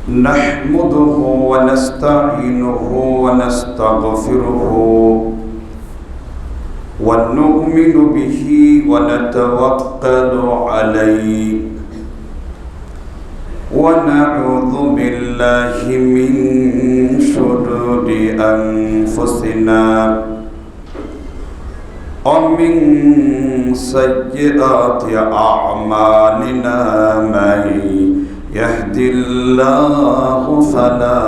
نحمده ونستعينه ونستغفره ونؤمن به ونتوكل عليه ونعوذ بالله من شرور أنفسنا ومن سيئات أعمالنا من يهد الله فلا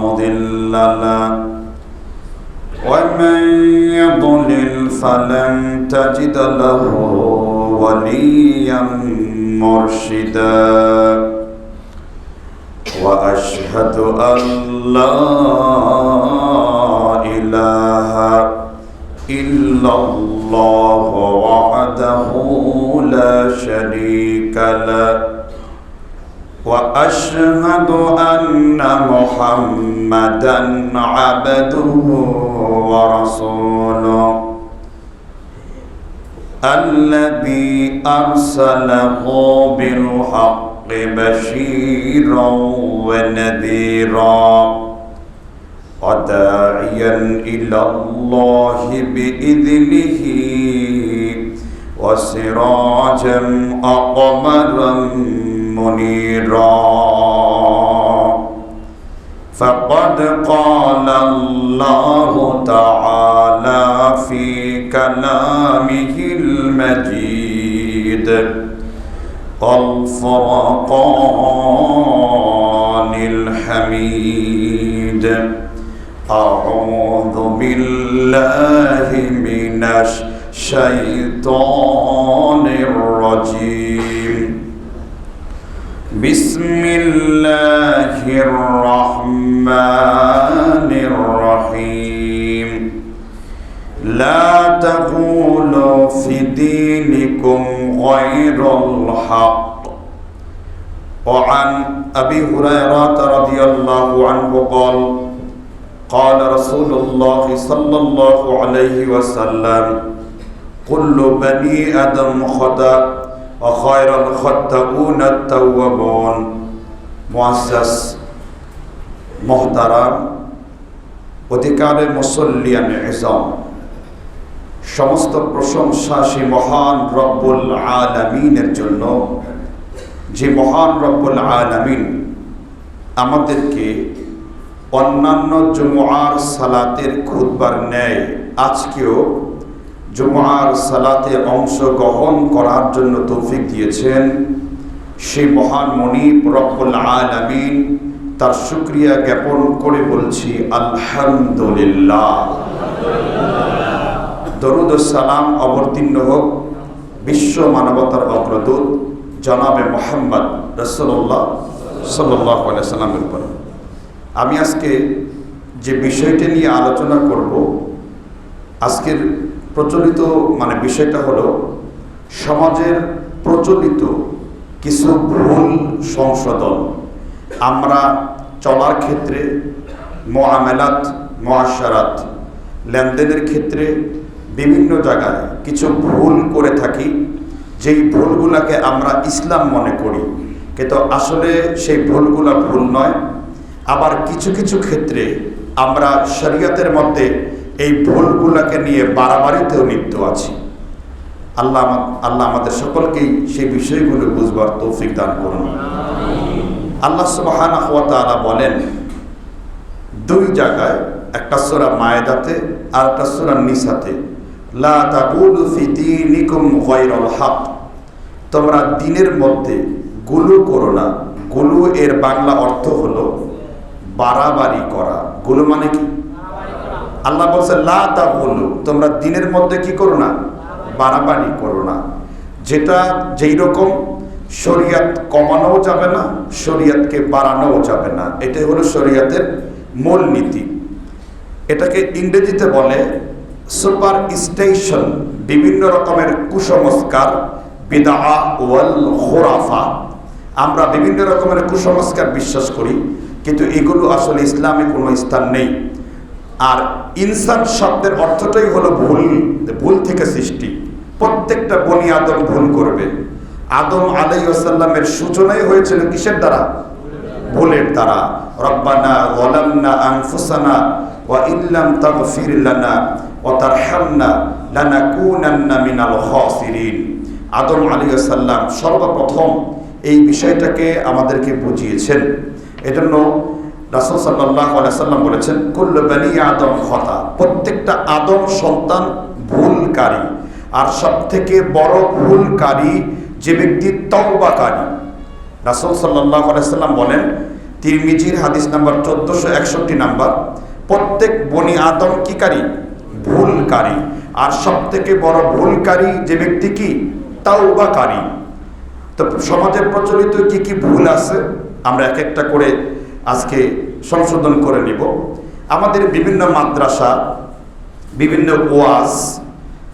مضل له ومن يضلل فلن تجد له وليا مرشدا وأشهد أن لا إله إلا الله وحده لا شريك له وأشهد أن محمدا عبده ورسوله الذي أرسله بالحق بشيرا ونذيرا وداعيا إلى الله بإذنه وسراجا أقمرا منيرا فقد قال الله تعالى في كلامه المجيد والفرقان الحميد أعوذ بالله من الشيطان الرجيم بسم الله الرحمن الرحيم لا تقولوا في دينكم غير الحق وعن أبي هريرة رضي الله عنه قال قال رسول الله صلى الله عليه وسلم كل بني آدم خطأ وخير الخطاؤون التوابون মুআজ্জাজ মুহতারাম অধিকারে মুসল্লিয়ান ইজম সমস্ত প্রশংসা সেই মহান রব্বুল আলামিনের জন্য যে মহান রব্বুল আলামিন আমাদেরকে অন্যান্য জুমআর সালাতের খুতবার ন্যায় আজকেও জুমআর সালাতে অংশগ্রহণ করার জন্য তৌফিক দিয়েছেন সেই মহান মনিব রব্বুল আলামিন তার শুকরিয়া জ্ঞাপন করে বলছি আলহামদুলিল্লাহ। দরুদ ও সালাম অবতীর্ণ হোক বিশ্ব মানবতার অগ্রদূত জনাবে মুহাম্মদ রাসূলুল্লাহ সাল্লাল্লাহু আলাইহি সাল্লামের উপর। আমি আজকে যে বিষয়টি নিয়ে আলোচনা করব, আজকের প্রচলিত বিষয়টা হলো সমাজের প্রচলিত কিছু ভুল সংশোধন। আমরা চলার ক্ষেত্রে মুআমালাত মুআশারাত লেনদেনের ক্ষেত্রে বিভিন্ন জায়গায় কিছু ভুল করে থাকি, যেই ভুলগুলোকে আমরা ইসলাম মনে করি, কিন্তু আসলে সেই ভুলগুলো ভুল নয়। আবার কিছু কিছু ক্ষেত্রে আমরা শরীয়তের মধ্যে এই ভুলগুলোকে নিয়ে বাড়াবাড়িতেও লিপ্ত আছি। আল্লাহ আমাদের সকলকেই সেই বিষয়গুলো বুঝবার তৌফিক দান করুন। আল্লাহ সুবহানাহু ওয়া তাআলা বলেন দুই জায়গায়, একটা সূরা মায়েদাতে আর একটা সূরা নিসাতে, লা তাকুলু ফি দীনিকুম গায়রাল হক, তোমরা দ্বীনের মধ্যে গুলু করো না। গুলু এর বাংলা অর্থ হলো বাড়াবাড়ি করা। গুলু মানে কি? আল্লাহ বলছে লা তাকুলু, তোমরা দ্বীনের মধ্যে কি করো না? বাড়াবাড়ি করো না। যেটা যেই রকম শরীয়ত কমানোও যাবে না, শরীয়তকে বাড়ানোও যাবে না, এটাই হলো শরীয়তের মূল নীতি। এটাকে ইংরেজিতে বলে সুপার স্টেশন, বিভিন্ন রকমের কুসংস্কার, বিদআ ওয়াল খুরাফা। আমরা বিভিন্ন রকমের কুসংস্কার বিশ্বাস করি, কিন্তু এগুলো আসলে ইসলামে কোনো স্থান নেই। আর ইনসান শব্দের অর্থটাই হলো ভুল, ভুল থেকে সৃষ্টি। প্রত্যেকটা বনি আদম ভুল করবে। আদম আলাইহিস সালামের সূচনাই হয়েছিল কিসের দ্বারা? ভুলের দ্বারা। রব্বানা যালামনা আনফুসানা ওয়া ইল্লাম তাগফির লানা ওয়া তারহামনা লানাকুনান্না মিনাল খাসিরিন। আদম আলাইহিস সালাম সর্বপ্রথম এই বিষয়টাকে আমাদেরকে বুঝিয়েছেন। এজন্য রাসূল সাল্লাল্লাহু আলাইহি সাল্লাম বলেছেন, কুল্লু বানি আদম খাতা, প্রত্যেকটা আদম সন্তান ভুলকারী, আর সবথেকে বড় ভুলকারী যে ব্যক্তি তওবাকারী। রাসূল সাল্লাল্লাহু আলাইহি সাল্লাম বলেন, তিরমিজির হাদিস নাম্বার 1461 নাম্বার, প্রত্যেক বনি আদম কিকারী? ভুলকারী, আর সবথেকে বড় ভুলকারী যে ব্যক্তি কি? তাওবাকারী। তো সমাজে প্রচলিত কি কি ভুল আছে আমরা এক একটা করে আজকে সংশোধন করে নিব। আমাদের বিভিন্ন মাদ্রাসা, বিভিন্ন ওয়াজ,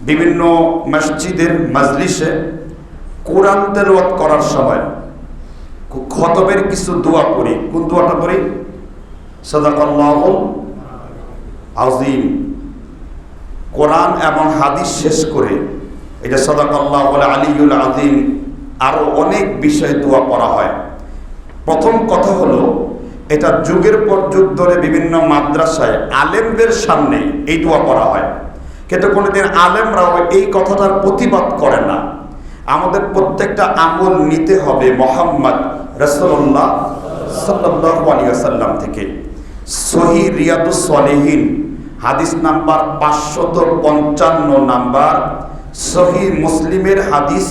বিভিন্ন মসজিদের মজলিসে কোরআন তেলাওয়াত করার সময় খতবের কিছু দোয়া পড়ি। কোন দোয়াটা পড়ি? সাদাকাল্লাহুল আযীম। কোরআন এবং হাদিস শেষ করে এটা সাদাকাল্লাহুল আলিয়্যুল আযীম আরো অনেক বিষয়ে দোয়া পড়া হয়। প্রথম কথা হলো, এটা যুগের পর যুগ ধরে বিভিন্ন মাদ্রাসায় আলেমদের সামনে এই দোয়া পড়া হয়, কিন্তু কোনোদিন আলেমরাও এই কথাটার প্রতিবাদ করে না। আমাদের প্রত্যেকটা আমল নিতে হবে মুহাম্মদ রাসূলুল্লাহ সাল্লাল্লাহু আলাইহি ওয়াসাল্লাম থেকে। সহিহ রিয়াদুস সালিহিন হাদিস নাম্বার 555 নাম্বার, সহিহ মুসলিমের হাদিস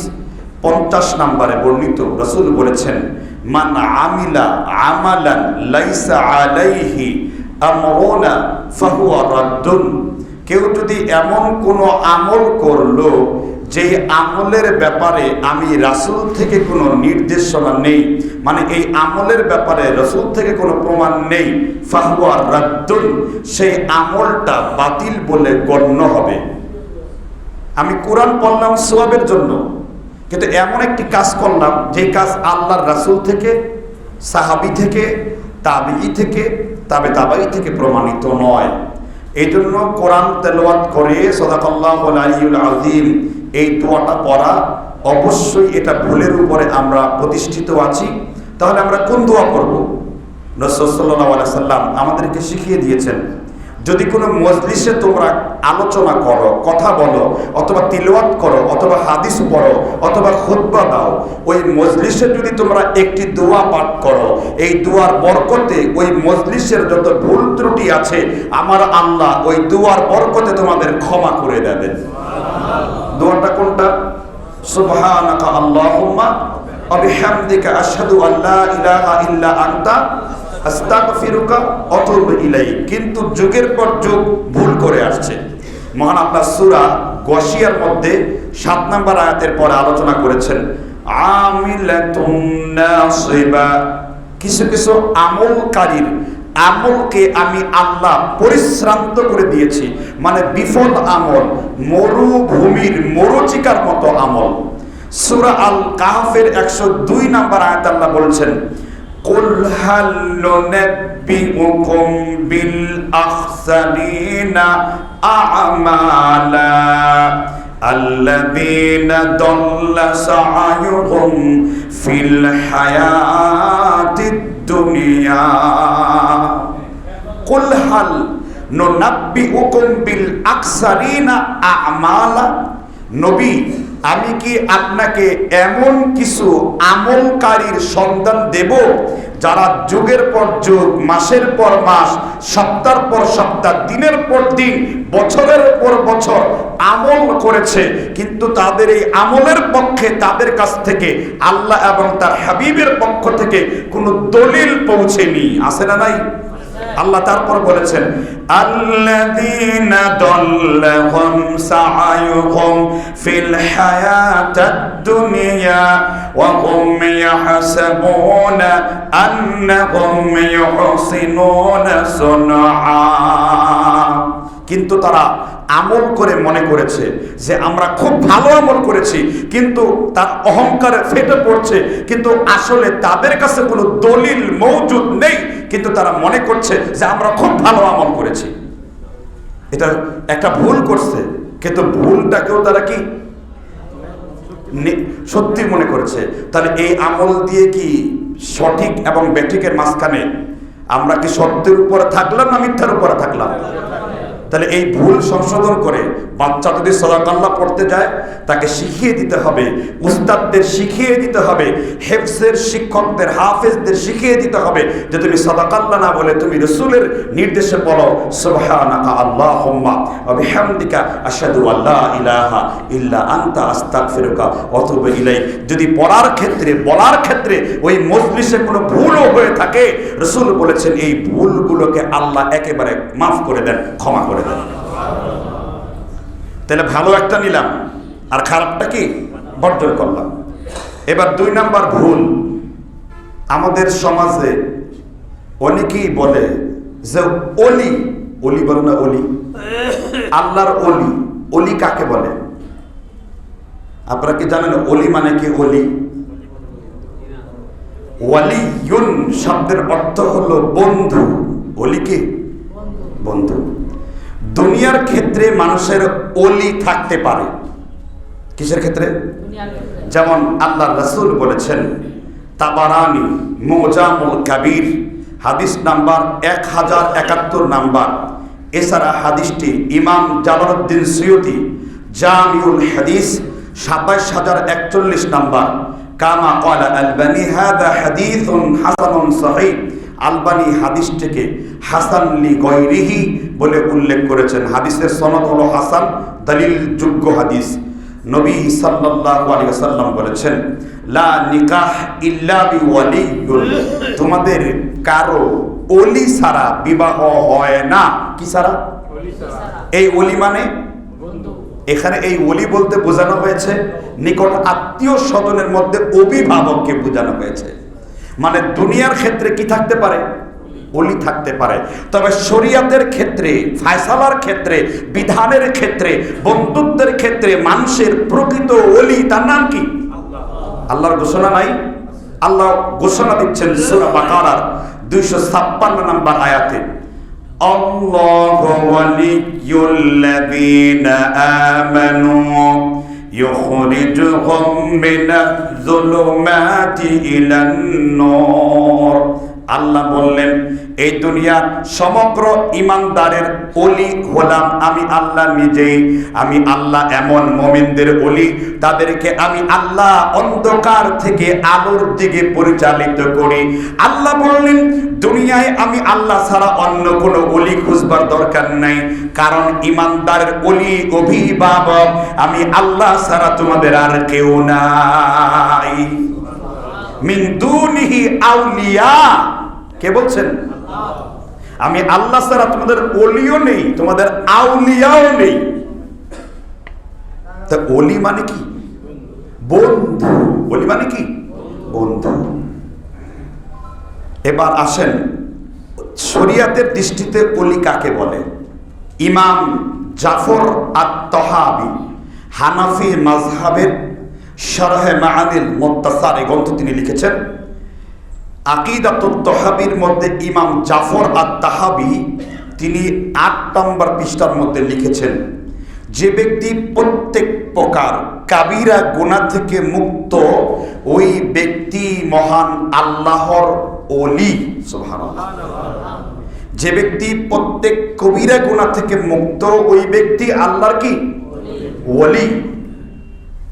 50 নম্বরে বর্ণিত। রাসূল বলেছেন, মান আমিলা আমালান লাইসা আলাইহি আমরুনা ফাহুয়া রাদ্দুন। কেউ যদি এমন কোনো আমল করলো যে আমলের ব্যাপারে আমি রাসূল থেকে কোনো নির্দেশনা নেই, মানে এই আমলের ব্যাপারে রাসূল থেকে কোনো প্রমাণ নেই, ফাহুয়া রাদ্দুন, সেই আমলটা বাতিল বলে গণ্য হবে। আমি কোরআন পড়লাম সওয়াবের জন্য, কিন্তু এমন একটি কাজ করলাম যে কাজ আল্লাহর রাসূল থেকে, সাহাবী থেকে, তাবিঈ থেকে, তাবেঈ থেকে প্রমাণিত নয়। এই জন্য কোরআন তেলাওয়াত করে সাদাকাল্লাহুল আলিয়্যুল আযীম এই দোয়াটা পড়া অবশ্যই, এটা ভুলের উপরে আমরা প্রতিষ্ঠিত আছি। তাহলে আমরা কোন দোয়া করব? রাসূল সাল্লাল্লাহু আলাইহি সাল্লাম আমাদেরকে শিখিয়ে দিয়েছেন, যদি কোনো মজলিসে তোমরা আলোচনা করো, কথা বলো, অথবা তিলাওয়াত করো, অথবা হাদিস পড়ো, অথবা খুতবা দাও, ওই মজলিসে যদি তোমরা একটি দোয়া পাঠ করো, এই দোয়ার বরকতে ওই মজলিসের যত ভুল ত্রুটি আছে আমার আল্লাহ ওই দোয়ার বরকতে তোমাদের ক্ষমা করে দেবেন। দোয়াটা কোনটা? সুবহানাকা আল্লাহুম্মা ওয়া বিহামদিকা আশহাদু আল্লা ইলাহা ইল্লা আনতা আস্তাগফিরুকা ওয়া আতুবু ইলাইক। কিন্তু যুগের পর যুগ ভুল করে আসছে। মহান আল্লাহ সূরা গাশিয়ার মধ্যে 7 নম্বর আয়াতের পরে আলোচনা করেছেন, আমিলাতুন নাসিবা, কিছু কিছু আমলকারীর আমলকে আমি আল্লাহ পরিশ্রান্ত করে দিয়েছি, মানে বিফল আমল, মরুভূমির মরুচিকার মতো আমল। সূরা আল কাহফের 102 নম্বর আয়াত আল্লাহ বলছেন, কুল হাল নুনাব্বিউকুম বিল আখসারিনা আ'মালা আল্লাযীনা দাল্লা সা'য়ুহুম ফিল হায়াতিদ দুনিয়া। কুল হাল নুনাব্বিউকুম বিল আখসারিনা আ'মালা, নবী আমি কি আপনাকে এমন কিছু আমলকারীর সন্ধান দেব যারা যুগের পর যুগ, মাসের পর মাস, সপ্তাহের পর সপ্তাহ, দিনের পর দিন, বছরের পর বছর আমল করেছে, কিন্তু তাদের এই আমলের পক্ষে তাদের কাছ থেকে আল্লাহ এবং তার হাবিবের পক্ষ থেকে কোনো দলিল পৌঁছেনি? আছে না নাই? আল্লাহ তারপর বলেছেন, আল্লাযীনা দাল্লাহুম সা'য়ুহুম ফিল হায়াতিদ দুনিয়া ওয়া হুম ইয়াহসাবুনা আন্নাহুম ইউহসিনুনা সুনআ। কিন্তু তারা আমল করে মনে করেছে যে আমরা খুব ভালো আমল করেছি, কিন্তু তার অহংকারে ফেটে পড়ছে, কিন্তু আসলে তাদের কাছে কোনো দলিল মওজুদ নেই, কিন্তু তারা মনে করছে যে আমরা খুব ভালো আমল করেছি। এটা একটা ভুল করছে, কিন্তু ভুলটাকেও তারা কি সত্যি মনে করেছে। তাহলে এই আমল দিয়ে কি সঠিক এবং বেঠিকের মাঝখানে আমরা কি সত্যের উপরে থাকলাম না মিথ্যার উপরে থাকলাম? তাহলে এই ভুল সংশোধন করে বাচ্চা যদি সাদাকাল্লাহ পড়তে যায় তাকে শিখিয়ে দিতে হবে, উস্তাদদের শিখিয়ে দিতে হবে, হেফজের শিক্ষকদের হাফেজদের শিখিয়ে দিতে হবে যে তুমি সাদাকাল্লাহ না বলে তুমি রাসূলের নির্দেশে বলো সুবহানাকা আল্লাহুম্মা ওয়া বিহামদিকা আশহাদু আল্লা ইলাহা ইল্লা আনতা আস্তাগফিরুকা ওয়া আতুবু ইলাইক। যদি পড়ার ক্ষেত্রে বলার ক্ষেত্রে ওই মজলিসে কোনো ভুলও হয়ে থাকে, রাসূল বলেছেন এই ভুলগুলোকে আল্লাহ একেবারে মাফ করে দেন, ক্ষমা করে দেন। তাহলে ভালো একটা নিলাম আর খারাপটা কি বর্জন করলাম। এবার 2 নাম্বার ভুল, আমাদের সমাজে অনেকেই বলে যে অলি, অলি বলে না, অলি আল্লাহর অলি। অলি কাকে বলে আপনারা কি জানেন? অলি মানে কি? অলি ওয়ালিয়ুন শব্দের অর্থ হলো বন্ধু। অলি কি? বন্ধু। দুনিয়ার ক্ষেত্রে মানুষের অলি থাকতে পারে। কিসের ক্ষেত্রে? যেমন আল্লাহর রাসূল বলেছেন, তাবারানি মুজামুল কাবীর হাদিস নাম্বার 1071 নাম্বার। এছাড়া হাদিসটি ইমাম জালালউদ্দিন সুয়ুতি জামিউল হাদিস 27041 নাম্বার। কামা ক্বালা আলবানী হাযা হাদিসুন হাসানুন সহিহ। আলবানী হাদিসটিকে হাসান লি গায়রিহি বলে উল্লেখ করেছেন। হাদিসের সনদ হলো হাসান, দলিল যোগ্য হাদিস। নবী সাল্লাল্লাহু আলাইহি ওয়াসাল্লাম বলেছেন, লা নিকাহ ইল্লা বিওয়ালিয়্যুন, তোমাদের কারো ওলি ছাড়া বিবাহ হয় না। কি ছাড়া? ওলি ছাড়া। এই ওলি মানে বন্ধু। এখানে এই ওলি বলতে বোঝানো হয়েছে নিকট আত্মীয় স্বজনের মধ্যে অভিভাবককে বোঝানো হয়েছে। মানে দুনিয়ার ক্ষেত্রে কি থাকতে পারে? ওলি থাকতে পারে। তবে শরীয়তের ক্ষেত্রে, ফায়সালার ক্ষেত্রে, বিধানের ক্ষেত্রে, বন্ধুত্বের ক্ষেত্রে মানুষের প্রকৃত ওলি তার নাম কি? আল্লাহর ঘোষণা নাই? আল্লাহ ঘোষণা দিচ্ছেন সূরা বাকারার 256 নম্বর আয়াতে, আল্লাহু ওয়ালিয়্যুল্লাযীনা আমানু ইউখরিজুহুম মিনাজ-যুলুমাতি ইলান-নূর। আল্লাহ বললেন এই দুনিয়ার সমগ্র ইমানদারের ওলি হলাম আমি আল্লাহ নিজেই। আমি আল্লাহ এমন মুমিনদের ওলি, তাদেরকে আমি আল্লাহ অন্ধকার থেকে আলোর দিকে পরিচালিত করি। আল্লাহ বললেন দুনিয়ায় আমি আল্লাহ ছাড়া অন্য কোনো ওলি খুঁজবার দরকার নাই, কারণ ইমানদারের ওলি অভিভাবক আমি আল্লাহ ছাড়া তোমাদের আর কেউ নাই। মিন দুনিহি আউলিয়া, কে বলছেন? আমি আল্লাহ ছাড়া তোমাদের ওলিও নেই, তোমাদের আউলিয়াও নেই। তা ওলি মানে কি? বন্ধু। ওলি মানে কি? বন্ধু। এবার আসেন শরিয়াতের দৃষ্টিতে ওলি কাকে বলে। ইমাম জাফর আত-তাহাবী হানাফি মাযহাবের শরহে মাআনিল মুত্তাসার এই গ্রন্থ তিনি লিখেছেন। আকিদাতুত তাহাবীর মধ্যে ইমাম জাফর আত-তাহাবী তিনি 8 নম্বর পৃষ্ঠার মধ্যে লিখেছেন, যে ব্যক্তি প্রত্যেক প্রকার কাবিরা গুনাহ থেকে মুক্ত ওই ব্যক্তি মহান আল্লাহর ওলি। সুবহানাল্লাহ। যে ব্যক্তি প্রত্যেক কবিরা গুনাহ থেকে মুক্ত ওই ব্যক্তি আল্লাহর কি? ওলি।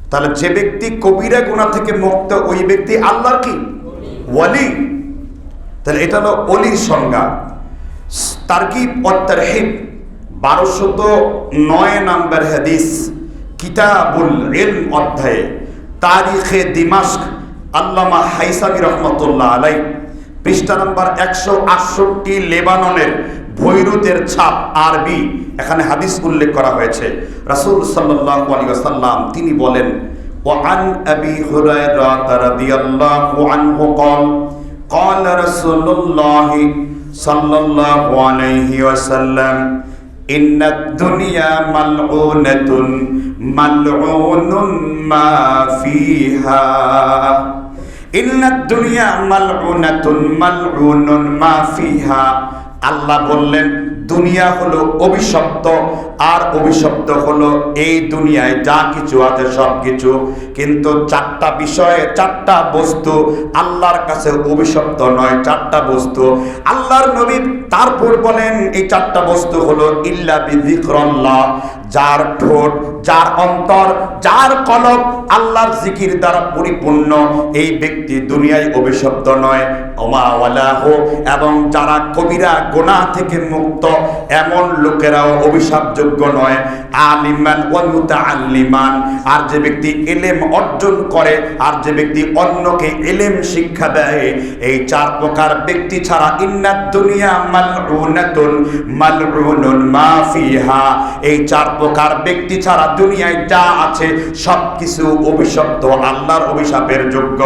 তাহলে যে ব্যক্তি কবিরা গুনাহ থেকে মুক্ত ওই ব্যক্তি আল্লাহর কি? ওলি। তাহলে এটা হলো ওলির সংজ্ঞা। তারগিব ওয়াত তারহিব 1209 নম্বর হাদিস, কিতাবুল ইলম অধ্যায়ে তারিখে দিমাশক আল্লামা হাইসামি রহমতুল্লাহ আলাইহি পৃষ্ঠা নম্বর 168 লেবাননের বৈরুতের ছাপ আরবি, এখানে হাদিস উল্লেখ করা হয়েছে। রাসূল সাল্লাল্লাহু আলাইহি ওয়াসাল্লাম তিনি বলেন, وعن أبي هريرة رضي الله عنه قال قال رسول الله صلى الله عليه وسلم إن الدنيا ملعونة ملعون ما فيها إن الدنيا ملعونة ملعون ما فيها। আল্লাহ বললেন দুনিয়া হলো অভিশপ্ত, আর অভিশপ্ত হলো এই দুনিয়ায় যা কিছু আছে সব কিছু। কিন্তু চারটা বিষয়ে, চারটা বস্তু আল্লাহর কাছে অভিশপ্ত নয়, চারটা বস্তু আল্লাহর নবী তারপর বলেন এই চারটা বস্তু হলো ইল্লা বিযিকরিল্লাহ, যার ঠোঁট, যার অন্তর, যার কলব আল্লাহর জিকির দ্বারা পরিপূর্ণ, এই ব্যক্তি দুনিয়ায় অভিশপ্ত নয়। ওমা ওয়ালাহু, এবং যারা কবিরা গুনাহ থেকে মুক্ত এমন লোকেরাও অভিশাপযোগ্য নয়। আলিমান ওয়া মুতাআল্লিমান, আর যে ব্যক্তি ইলম অর্জন করে, আর যে ব্যক্তি অন্যকে ইলম শিক্ষা দেয়, এই চার প্রকার ব্যক্তি ছাড়া ইন্নাদ দুনিয়া মালউনাতুন মালউনুন মা ফিহা, এই চার প্রকার ব্যক্তি ছাড়া দুনিয়ায় যা আছে সব কিছু অভিশপ্ত, আল্লাহর অভিশাপের যোগ্য।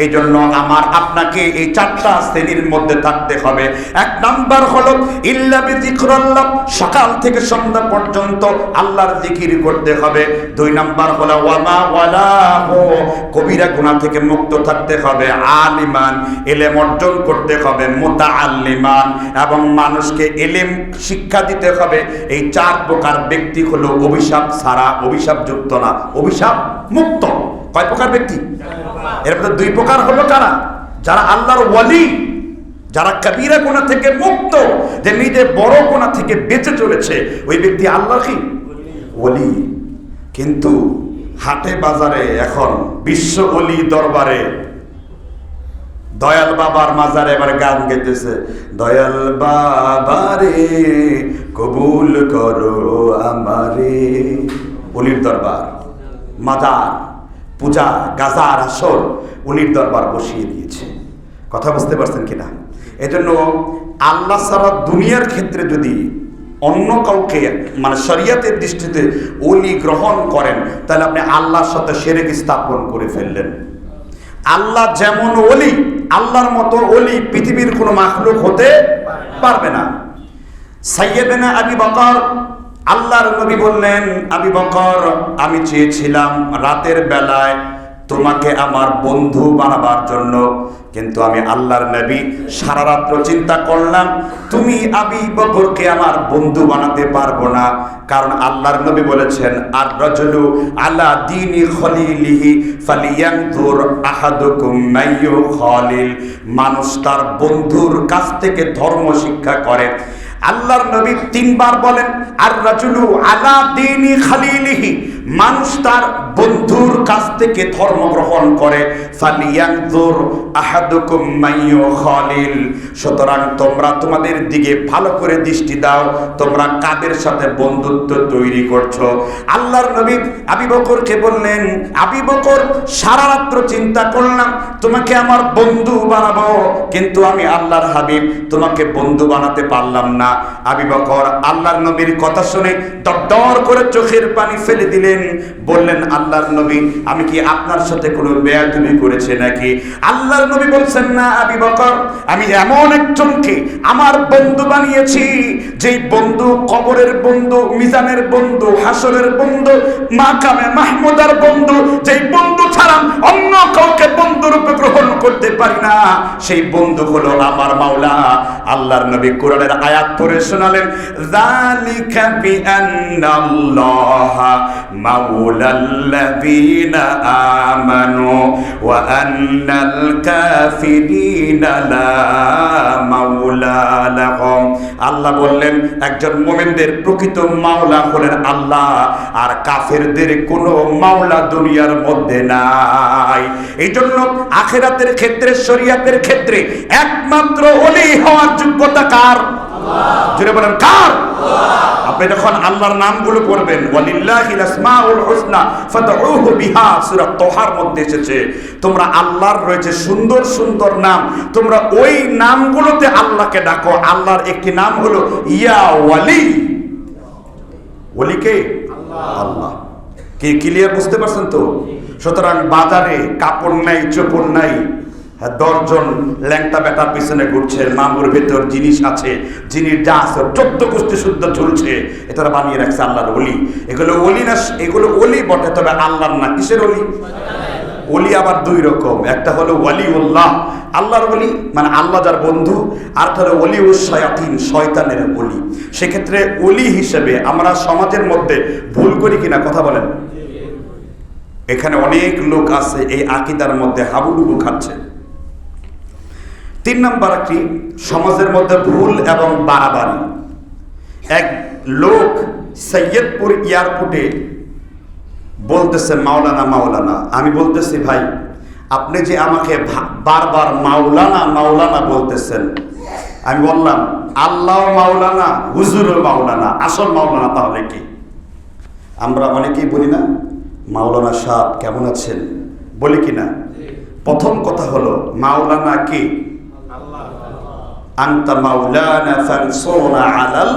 এই জন্য আমার আপনাকে এই চারটা শ্রেণীর মধ্যে থাকতে হবে। এক নাম্বার হলো ইল্লা বিযিকরিল্লাহ, সকাল থেকে সন্ধ্যা পর্যন্ত আল্লাহর জিকির করতে হবে। দুই নাম্বার হলো ওয়ামা ওয়ালাহু, কবিরা গুনাহ থেকে মুক্ত থাকতে হবে। আলিমান, ইলম অর্জন করতে হবে। মুতাআল্লিমান, এবং মানুষকে ইলম শিক্ষা দিতে হবে। এই চার প্রকার ব্যক্তি হলো অভিশাপ ছাড়া, অভিশাপ যুক্ত না, অভিশাপ মুক্ত। কয় প্রকার ব্যক্তি? এর মধ্যে দুই প্রকার হলো কারা? যারা আল্লাহর ওয়ালি, যারা কবিরা গুনাহ থেকে মুক্ত, যে নিজে বড় গুনাহ থেকে বেঁচে চলেছে, ওই ব্যক্তি আল্লাহর কি ওয়ালি। কিন্তু হাটে বাজারে এখন বিশ্ব ওলি দরবারে দয়াল বাবার মাজারে এবার গান গাইতেছে, দয়াল বাবারে কবুল করো আমারে। ওলির দরবার, মাজার, পূজা, গাজার আসর ওলির দরবার বসিয়ে দিয়েছে। কথা বুঝতে পারছেন কিনা? এজন্য আল্লাহ ছাড়া দুনিয়ার ক্ষেত্রে যদি অন্য কাউকে মানে শরিয়তের দৃষ্টিতে ওলি গ্রহণ করেন, তাহলে আপনি আল্লাহর সাথে শিরক স্থাপন করে ফেললেন। আল্লাহ যেমন ওলি, আল্লাহর মতো ওলি পৃথিবীর কোনো মাখলুক হতে পারবে না। সাইয়েদনা আবু বকর, আল্লাহর নবী বললেন, আবু বকর আমি চেয়েছিলাম রাতের বেলায় তোমাকে আমার বন্ধু বানাবার জন্য, কিন্তু আমি আল্লাহর নবী সারা রাত্র চিন্তা করলাম তুমি আবু বকরকে আমার বন্ধু বানাতে পারবো না। কারণ আল্লাহর নবী বলেছেন, আর রাজুলু আলা দীনি খলিলিহি ফালিয়ানজুর আহাদুকুম মাইয়ু খলিল, মানুষ তার বন্ধুর কাছ থেকে ধর্ম শিক্ষা করে। আল্লাহর নবী তিনবার বলেন, আর রাজুলু আলা দীনি খলিলিহি, মানুষ তার বন্ধুর কাছ থেকে ধর্ম গ্রহণ করে। ফালিয়ানজুর আহাদুকুম মাইয়ু খলিল, সুতরাং তোমরা তোমাদের দিকে ভালো করে দৃষ্টি দাও, তোমরা কাদের সাথে বন্ধুত্ব তৈরি করছো। আল্লাহর নবী আবু বকরকে বললেন, আবু বকর সারা রাত্র চিন্তা করলাম তোমাকে আমার বন্ধু বানাবো, কিন্তু আমি আল্লাহর হাবিব তোমাকে বন্ধু বানাতে পারলাম না। আবু বকর আল্লাহর নবীর কথা শুনে দরদর করে চোখের পানি ফেলে দিলেন, বললেন, আল্লাহর নবী আমি কি আপনার সাথে কোনো বেয়াদবি করেছে নাকি? আল্লাহর নবী বলছেন, না আবু বকর, আমি এমন একজনকে আমার বন্ধু বানিয়েছি, যেই বন্ধু কবরের বন্ধু, মিজানের বন্ধু, হাসরের বন্ধু, মাকামে মাহমুদার বন্ধু, যেই বন্ধু ছাড়া অন্য কাউকে বন্ধু রূপে গ্রহণ করতে পারি না, সেই বন্ধু হলো আমার মাওলা। আল্লাহর নবী কোরআনের আয়াত পড়ে শোনালেন, যালিকা বিআন্নাল্লাহা মাওলাল্লাযীনা আমানু ওয়া আন্নাল কাফিরিনা লা মাওলা লাহুম। আল্লাহ বললেন একজন মুমিনদের প্রকৃত মাওলা হলেন আল্লাহ, আর কাফেরদের কোনো মাওলা দুনিয়ার মধ্যে নাই। এই জন্য আখিরাতের ক্ষেত্রে, শরিয়াতের ক্ষেত্রে একমাত্র ওলি হওয়ার যোগ্যতা কার? জোরে বলেন কার? আপনি যখন আল্লাহর নামগুলো পড়বেন, ওয়ালিল্লাহিল আসমাউল হুসনা ফাদউহু বিহা, সূরা তাহার মধ্যে এসেছে, তোমরা আল্লাহর রয়েছে সুন্দর সুন্দর নাম, তোমরা ওই নামগুলোতে আল্লাহকে ডাকো। আল্লাহর একটি নাম হলো ইয়া ওয়ালি। ওলি কে? আল্লাহ। কি ক্লিয়ার বুঝতে পারছেন তো? সুতরাং বাজারে কাপড় নাই, চোপড় নাই, 10 জন ল্যাংটা বেটার পিছনে ঘুরছে, মামুর ভেতর জিনিস আছে, জিনিস যা আছে 14 গোষ্ঠী শুদ্ধ চলছে, এটা বানিয়ে রাখছে আল্লাহর ওলি। এগুলো ওলি না, এগুলো ওলি বটে, তবে আল্লাহর না। কিসের ওলি? ওলি আবার দুই রকম, একটা হলো ওয়ালিউল্লাহ, আল্লাহর ওলি মানে আল্লাহ যার বন্ধু, আর একটা হলো ওলিউস শায়াতিন, শয়তানের ওলি। সেক্ষেত্রে ওলি হিসেবে আমরা সমাজের মধ্যে ভুল করি কিনা কথা বলেন? এখানে অনেক লোক আছে এই আকীদার মধ্যে হাবুডুবু খাচ্ছে। 3 নাম্বার কি সমাজের মধ্যে ভুল এবং বাড়াবাড়ি। এক লোক সৈয়দপুর এয়ারপোর্টে বলতেছে মাওলানা মাওলানা। আমি বলতেছি ভাই আপনি যে আমাকে বারবার মাওলানা মাওলানা বলতেছেন, আমি বললাম আল্লাহ মাওলানা, হুজুরও মাওলানা, আসল মাওলানা তাহলে কি? আমরা অনেকেই বলি না মাওলানা সাহেব কেমন আছেন, বলি কি না? প্রথম কথা হলো মাওলানা কি? আনতা মাওলানা ফানসুরনা আলাল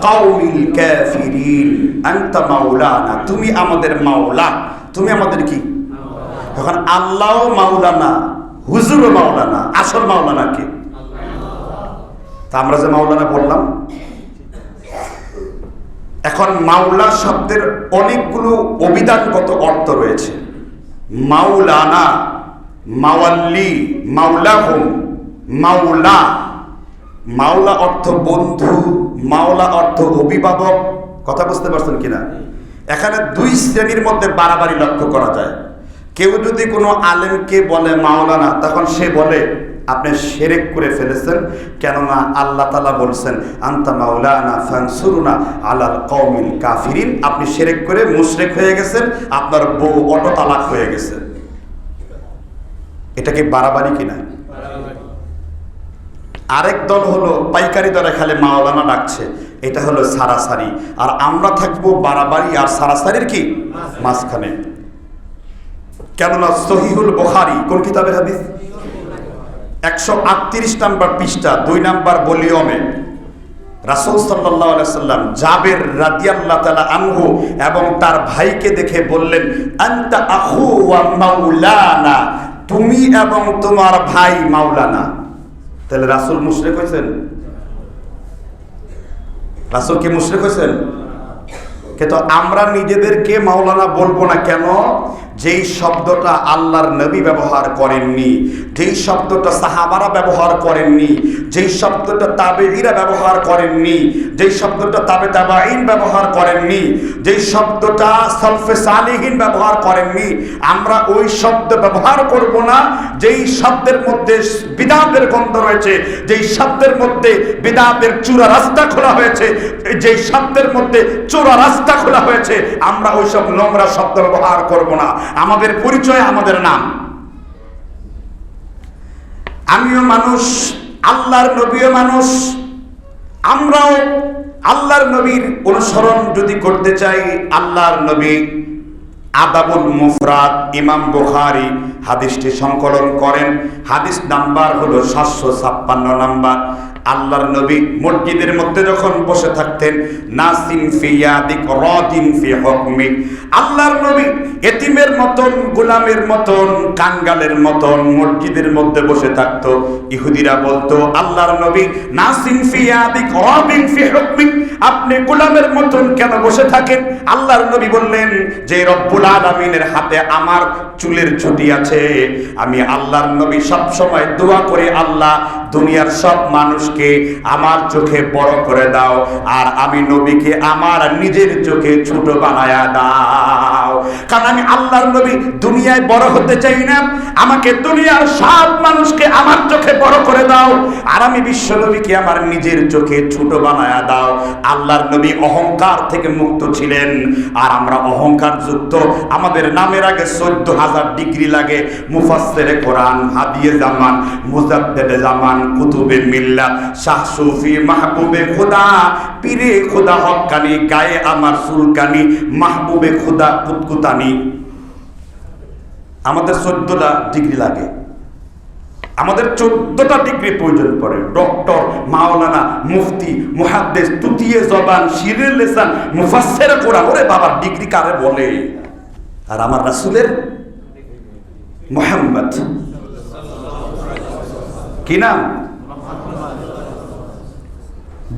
কাউমিল কাফিরিন। আনতা মাওলানা, তুমি আমাদের মাওলা, তুমি আমাদের কি? এখন আল্লাহ মাওলানা, হুজুরও মাওলানা, আসল মাওলানা কি? তা আমরা যে মাওলানা বললাম, এখন মাওলা শব্দের অনেকগুলো অভিধানগত অর্থ রয়েছে। মাওলানা, মাওয়াল্লি, মাওলাহুম, মাওলা। মাওলা অর্থ বন্ধু, মাওলা অর্থ অভিভাবক। কথা বুঝতে পারছেন কিনা? এখানে 2 শ্রেণীর মধ্যে বাড়াবাড়ি লক্ষ্য করা যায়। কেউ যদি কোনো আলেমকে বলে মাওলানা, তখন সে বলে আপনি শিরক করে ফেলেছেন, কেননা আল্লাহ তাআলা বলছেন আনতা মাওলানা ফানসুরনা আলাল কওমিল কাফিরিন। আপনি শিরক করে মুশরিক হয়ে গেছেন, আপনার বউ অটো তালাক হয়ে গেছে। এটা কি বাড়াবাড়ি কিনা? আরেক দল হলো পাইকারি দরে খালি মাওলানা ডাকছে, এটা হলো সারাসারি। আর আমরা থাকবো বাড়াবাড়ি আর সারাসারির কি মাঝখানে। কেননা সহিহুল বুখারী কোন কিতাবের হাদিস? 138 নাম্বার পৃষ্ঠা 2 নাম্বার ভলিউমে রাসূল সাল্লাল্লাহু আলাইহি সাল্লাম জাবের রাদিয়াল্লাহু তাআলা আনহু এবং তার ভাইকে দেখে বললেন আনতা আখু ওয়া মাওলানা, তুমি এবং তোমার ভাই মাওলানা। তাহলে রাসূল মুশরিক হয়েছেন? রাসূল কি মুশরিক হয়েছেন? কিন্তু আমরা নিজেদেরকে মাওলানা বলবো না কেন? যেই শব্দটা আল্লাহর নবী ব্যবহার করেননি, যেই শব্দটা সাহাবারা ব্যবহার করেননি, যেই শব্দটা তাবেঈরা ব্যবহার করেননি, যেই শব্দটা তাবে তাবাঈন ব্যবহার করেননি, যেই শব্দটা সালফে সালিহিন ব্যবহার করেননি, আমরা ওই শব্দ ব্যবহার করব না। যেই শব্দের মধ্যে বিদআতের গন্ধ রয়েছে, যেই শব্দের মধ্যে বিদআতের চূড়া রাস্তা খোলা হয়েছে, যেই শব্দের মধ্যে চূড়া রাস্তা খোলা হয়েছে, আমরা ওই সব নোংরা শব্দ ব্যবহার করব না। আমাদের পরিচয় আমাদের নাম। আমিও মানুষ, আল্লাহর নবীও মানুষ। আমরাও আল্লাহর নবীর অনুসরণ যদি করতে চাই, আল্লাহর নবী আদাবুল মুফরাদ ইমাম বুখারী হাদিসটি সংকলন করেন। হাদিস নাম্বার হলো 756 নাম্বার। আল্লাহর নবী মসজিদের মধ্যে যখন বসে থাকতেন, নাসিন ফি ইয়াদিক রাদিন ফি হুকমি, আল্লাহর নবী এতিমের মতন, গোলামের মতন, কাঙ্গালের মতন মসজিদের মধ্যে বসে থাকতো। ইহুদিরা বলতো আল্লাহর নবী নাসিন ফি ইয়াদিক রাদিন ফি হুকমি, আপনি গোলামের মতন কেন বসে থাকেন? আল্লাহর নবী বললেন যে রব্বুল আলামিনের হাতে আমার চুলের ঝুঁটি আছে। আমি আল্লাহর নবী সব সময় দোয়া করে, আল্লাহ দুনিয়ার সব মানুষকে আমার চোখে বড় করে দাও, আর আমি নবীকে আমার নিজের চোখে ছোট বানায়া দাও। কারণ আমি আল্লাহর নবী দুনিয়ায় বড় হতে চাই না, আমাকে দুনিয়ার সব মানুষকে আমার চোখে বড় করে দাও, আর আমি বিশ্ব নবীকে আমার নিজের চোখে ছোট বানায়া দাও। আল্লাহর নবী অহংকার থেকে মুক্ত ছিলেন, আর আমরা অহংকার যুক্ত। আমাদের নামের আগে 14,000 ডিগ্রি লাগে। মুফাসসিরে কোরআন, হাদিয়ে জামান, মুজাদ্দিদে জামান, কুতুবে মিল্লাত, শাহ সুফি, মাহবুবে খোদা, পীরে খোদা হক্কানি, গায়ে আমার চুলকানি, মাহবুবে খোদা কুতকুতানি। আমাদের 14টা ডিগ্রি লাগে, আমাদের 14টা ডিগ্রি প্রয়োজন পড়ে। ডক্টর, মাওলানা, মুফতি, মুহাদ্দিস, তুতিয়ে জবান, শিরে লিসান, মুফাসসিরে কোরআন। ওরে বাবা, ডিগ্রি কারে বলে? আর আমার রাসূলের মুহাম্মদ কি নাম?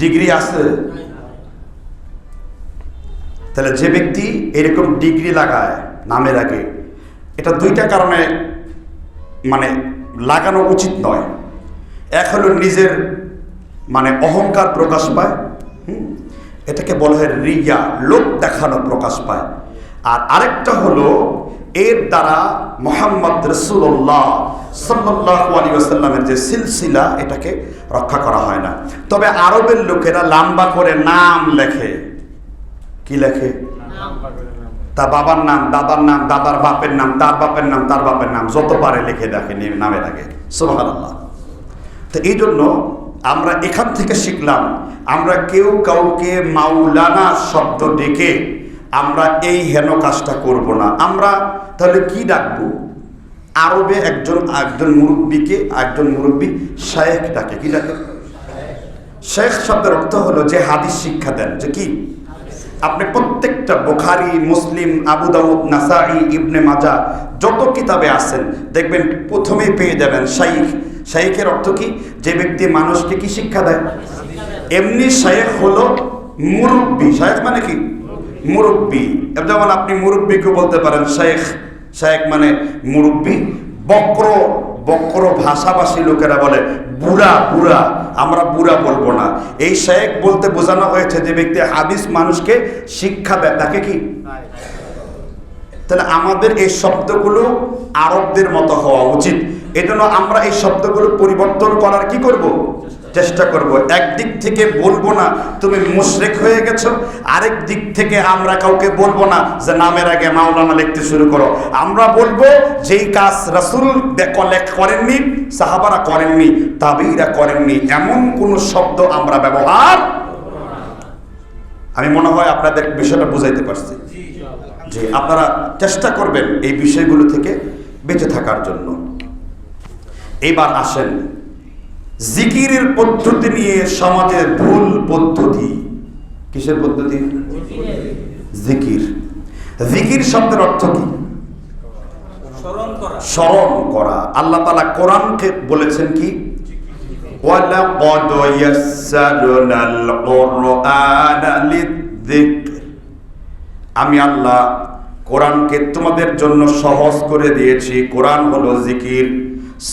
ডিগ্রি আছে। তাহলে যে ব্যক্তি এরকম ডিগ্রি লাগায় নামের আগে, এটা দুইটা কারণে মানে লাগানো উচিত নয়। এক হলো নিজের মানে অহংকার প্রকাশ পায়, এটাকে বলা হয় রিয়া, লোক দেখানো প্রকাশ পায়। আর আরেকটা হলো এর দ্বারা মুহাম্মদ রাসূলুল্লাহ সাল্লাল্লাহু আলাইহি ওয়াসাল্লামের যে সিলসিলা এটাকে রক্ষা করা হয় না। তবে আরবের লোকেরা লম্বা করে নাম লেখে। কি লেখে? তার বাবার নাম, দাদার নাম, দাদার বাপের নাম, তার বাপের নাম, তার বাপের নাম, যত পারে লিখে দেখে নামের আগে। সুবহানাল্লাহ। তো এই জন্য আমরা এখান থেকে শিখলাম, আমরা কেউ কাউকে মাওলানা শব্দ ডেকে আমরা এই হেন কাজটা করব না। আমরা তাহলে কি ডাকবো? আরবে একজন মুরব্বী শায়েখ ডাকে। কি ডাকে? শেখ শব্দের অর্থ হলো যে হাদিস শিক্ষা দেন। যে কি? আপনি প্রত্যেকটা বুখারী, মুসলিম, আবু দাউদ, নাসাঈ, ইবনে মাজাহ যত কিতাবে আছেন দেখবেন প্রথমেই পেয়ে যাবেন শাইখ। শাইখের অর্থ কি? যে ব্যক্তি মানুষকে কি শিক্ষা দেয়। এমনি শাইখ হলো মুরব্বী। শাইখ মানে কি? মুরব্বী। যেমন আপনি মুরব্বীকে বলতে পারেন শাইখ। শাইখ মানে মুরব্বী। বক্র ভাষাভাষী লোকেরা বলে বুড়া। আমরা বুড়া বলবো না। এই শাইখ বলতে বোঝানো হয়েছে যে ব্যক্তি হাদিস মানুষকে শিক্ষা দেয়, তাকে কি? তাহলে আমাদের এই শব্দগুলো আরবদের মতো হওয়া উচিত। এজন্য আমরা এই শব্দগুলো পরিবর্তন করার কি করব? চেষ্টা করব। একদিক থেকে বলবো না তুমি মুশরিক হয়ে গেছো, আরেক দিক থেকে আমরা কাউকে বলবো না যে নামের আগে মাওলানা লিখতে শুরু করো। আমরা বলবো যেই কাজ রাসূল করেননি, সাহাবারা করেননি, তাবেঈরা করেননি, এমন কোন শব্দ আমরা ব্যবহার। আমি মনে হয় আপনাদের বিষয়টা বুঝাইতে পারছি। যে আপনারা চেষ্টা করবেন এই বিষয়গুলো থেকে বেঁচে থাকার জন্য। এবার আসেন জিকিরের পদ্ধতি নিয়ে সমাজের ভুল পদ্ধতি। কিসের পদ্ধতি? জিকির শব্দের অর্থ কি? স্মরণ করা। আল্লাহ তাআলা কোরআনকে বলেছেন কি? ওয়ালাকাদ ইয়াসসারনাল কুরআনা লিযিকর। আমি আল্লাহ কোরআনকে তোমাদের জন্য সহজ করে দিয়েছি। কোরআন হলো জিকির।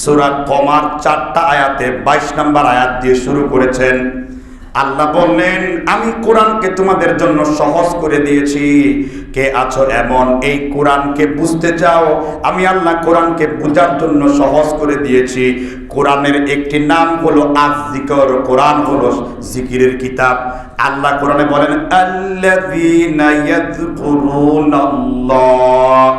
সূরা কমার 4টা আয়াতে 22 নম্বর আয়াত দিয়ে শুরু করেছেন। আল্লাহ বললেন আমি কোরআনকে তোমাদের জন্য সহজ করে দিয়েছি। কে আছো এমন এই কোরআনকে বুঝতে চাও? আমি আল্লাহ কোরআনকে বোঝার জন্য সহজ করে দিয়েছি। কোরআনের একটি নাম হলো আয-যিকর। কোরআন হলো জিকিরের কিতাব। আল্লাহ কোরআনে বলেন আল্লাযীনা ইয়াযকুরুনাল্লাহ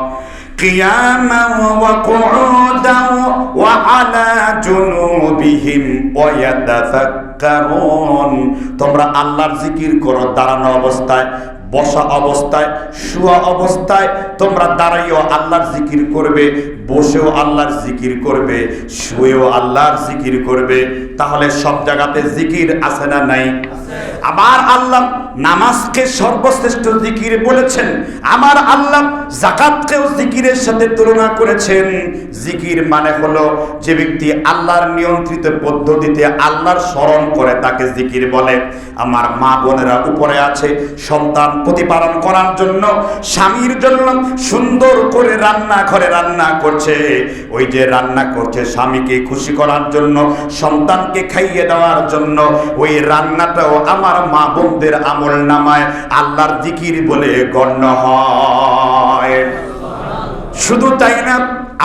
কিয়ামান ওয়া কুউদান ওয়া আলা জুনুবিহিম ওয়া ইয়াতাফাক্কারুন। তোমরা আল্লাহর জিকির করো দাঁড়ানো অবস্থায়, বসা অবস্থায়, শুয়া অবস্থায়। তোমরা দাঁড়াইও আল্লাহর জিকির করবে, বসেও আল্লাহর জিকির করবে, শুয়েও আল্লাহর জিকির করবে। তাহলে সব জায়গাতে জিকির আছে না নাই? আবার আল্লাহ নামাজকে সর্বশ্রেষ্ঠ জিকির বলেছেন। আমার আল্লাহ যাকাতকেও জিকিরের সাথে তুলনা করেছেন। জিকির মানে হলো যে ব্যক্তি আল্লাহর নিয়ন্ত্রিত পদ্ধতিতে আল্লাহর স্মরণ করে তাকে জিকির বলে। আমার মা বোনেরা উপরে আছে, সন্তান প্রতিপালন করার জন্য, স্বামীর জন্য সুন্দর করে রান্নাঘরে রান্না করছে। ওই যে রান্না করছে স্বামীকে খুশি করার জন্য, সন্তানকে খাইয়ে দেওয়ার জন্য। ওই রান্নাটাও আমার মা বোনদের আমল নামায় আল্লাহর জিকির বলে গণ্য হয়। শুধু তাই না,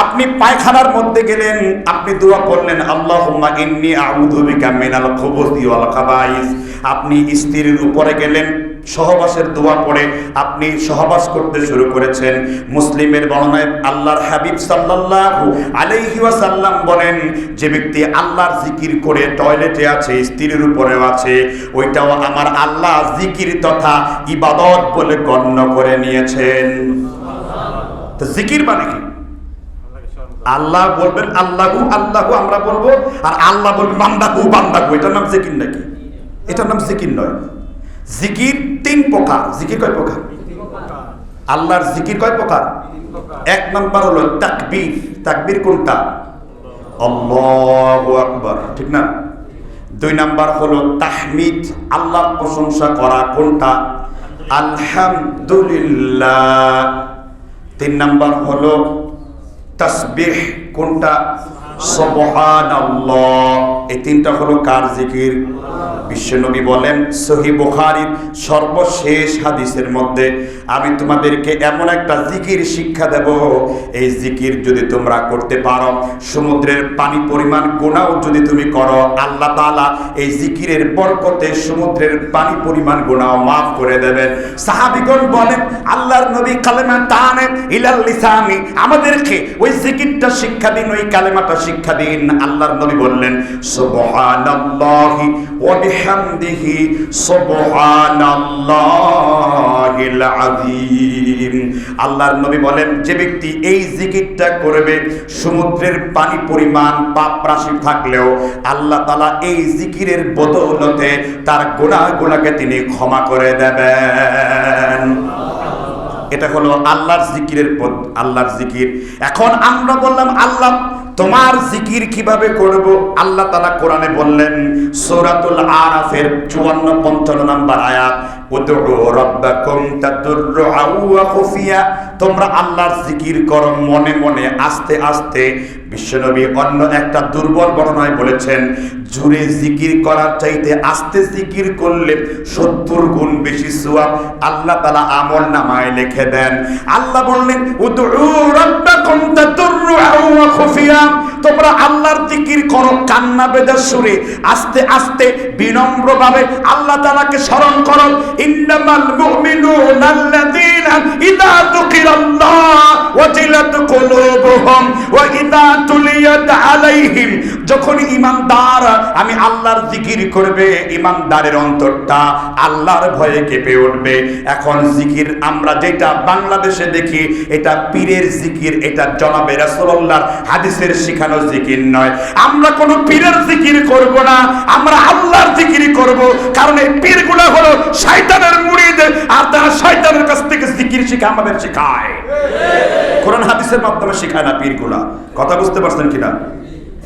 আপনি পায়খানার মধ্যে গেলেন, আপনি দোয়া করলেন আল্লাহুম্মা ইন্নী আউযু বিকা মিনাল খুবুসি ওয়াল খাবাইস। আপনি স্ত্রীর উপরে গেলেন, সহবাসের দোয়া পড়ে আপনি সহবাস করতে শুরু করেছেন। মুসলিমের বর্ণনায় আল্লাহর হাবিব সাল্লাল্লাহু আলাইহি ওয়াসাল্লাম বলেন যে ব্যক্তি আল্লাহর জিকির করে টয়লেটে আছে, স্ত্রীর উপরেও আছে, ওইটাও আমার আল্লাহ জিকির তথা ইবাদত বলে গণ্য করে নিয়েছেন। তো জিকির মানে কি? আল্লাহ বলবেন আল্লাহু আল্লাহু আমরা বলবো, আর আল্লাহ বলবেন বান্দাহু বান্দাহু। এটার নাম জিকির নাকি? এটার নাম জিকির নয়। জিকির 3 প্রকার। জিকির কয় প্রকার? আল্লাহর জিকির কয় প্রকার? 1 নাম্বার হলো তাকবীর। তাকবীর কোনটা? আল্লাহু আকবার, ঠিক না? 2 নাম্বার হলো তাহমিদ, আল্লাহর প্রশংসা করা, কোনটা? আলহামদুলিল্লাহ। 3 নাম্বার হলো তাসবিহ কোনটা? সুবহানাল্লাহ। এই তিনটা হলো কার জিকির? বিশ্বনবী বলেন সহিহ বুখারীর সর্বশেষ হাদিসের মধ্যে, আমি তোমাদেরকে এমন একটা জিকির শিক্ষা দেব, এই জিকির যদি তোমরা করতে পারো, সমুদ্রের পানি পরিমাণ গুনাহ যদি তুমি করো, আল্লাহ তাআলা এই জিকিরের বরকতে সমুদ্রের পানি পরিমাণ গুনাহ মাফ করে দেবেন। সাহাবীগণ বলেন আল্লাহর নবী কালেমা তানে ইলাল লিসানি, আমাদেরকে ওই জিকিরটা শিক্ষা দিন, ওই কালেমাটা শিক্ষা দিন। আল্লাহর নবী বললেন সুবহানাল্লাহি ওয়া বিহামদিহি সুবহানাল্লাহিল আযীম। আল্লাহর নবী বলেন যে ব্যক্তি এই জিকিরটা করবে, সমুদ্রের পানি পরিমাণ পাপ রাশি থাকলেও আল্লাহ তাআলা এই জিকিরের বদৌলতে তার গুনাহগুলোকে তিনি ক্ষমা করে দেবেন। এটা হলো আল্লাহর জিকিরের পদ, আল্লাহর জিকির। এখন আমরা বললাম আল্লাহ তোমার জিকির কিভাবে করব? আল্লাহ তাআলা কোরআনে বললেন সূরাতুল আরাফের 54-55 নম্বর আয়াত, উদউ রাব্বাকুম তাদররুআন ওয়া খুফিয়া, তোমরা আল্লাহর জিকির করো মনে মনে, আস্তে আস্তে। বিশ্বনবী অন্য একটা দুর্বল বর্ণনায় বলেছেন জোরে জিকির করার চাইতে আস্তে জিকির করলে 70 গুণ বেশি সওয়াব আল্লাহ তাআলা আমলনামায় লিখে দেন। আল্লাহ বললেন উদউ রাব্বাকুম তাদররুআন ওয়া খুফিয়া, তোমরা আল্লাহর জিকির করো কান্না বেঁধে সুরে, আস্তে আস্তে বিনম্রভাবে আল্লাহ তাআলাকে স্মরণ করো। ইন্নামাল মুমিনুনা আল্লাযীনা ইযা যুকিরাল্লাহ ওয়াজিলাত কুলুবুহুম ওয়া ইযা তুলিয়াত আলাইহিম, যখন ঈমানদার আমি আল্লাহর জিকির করবে, ঈমানদারের অন্তরটা আল্লাহর ভয়ে কেঁপে উঠবে। এখন জিকির আমরা যেটা বাংলাদেশে দেখি এটা পীরের জিকির, এটা জনাবে রাসূলুল্লাহর হাদিসের শিখানো জিকির নয়। আমরা কোনো পীরের জিকির করব না, আমরা আল্লাহর জিকির করব। কারণ এই পীরগুলো হলো শয়তানের মুরিদ, আর তারা শয়তানের কাছ থেকে জিকির শিখে আমাদের শেখায়, কোরআন হাদিসের মাধ্যমে শেখায় না পীরগুলা। কথা বুঝতে পারছেন কিনা?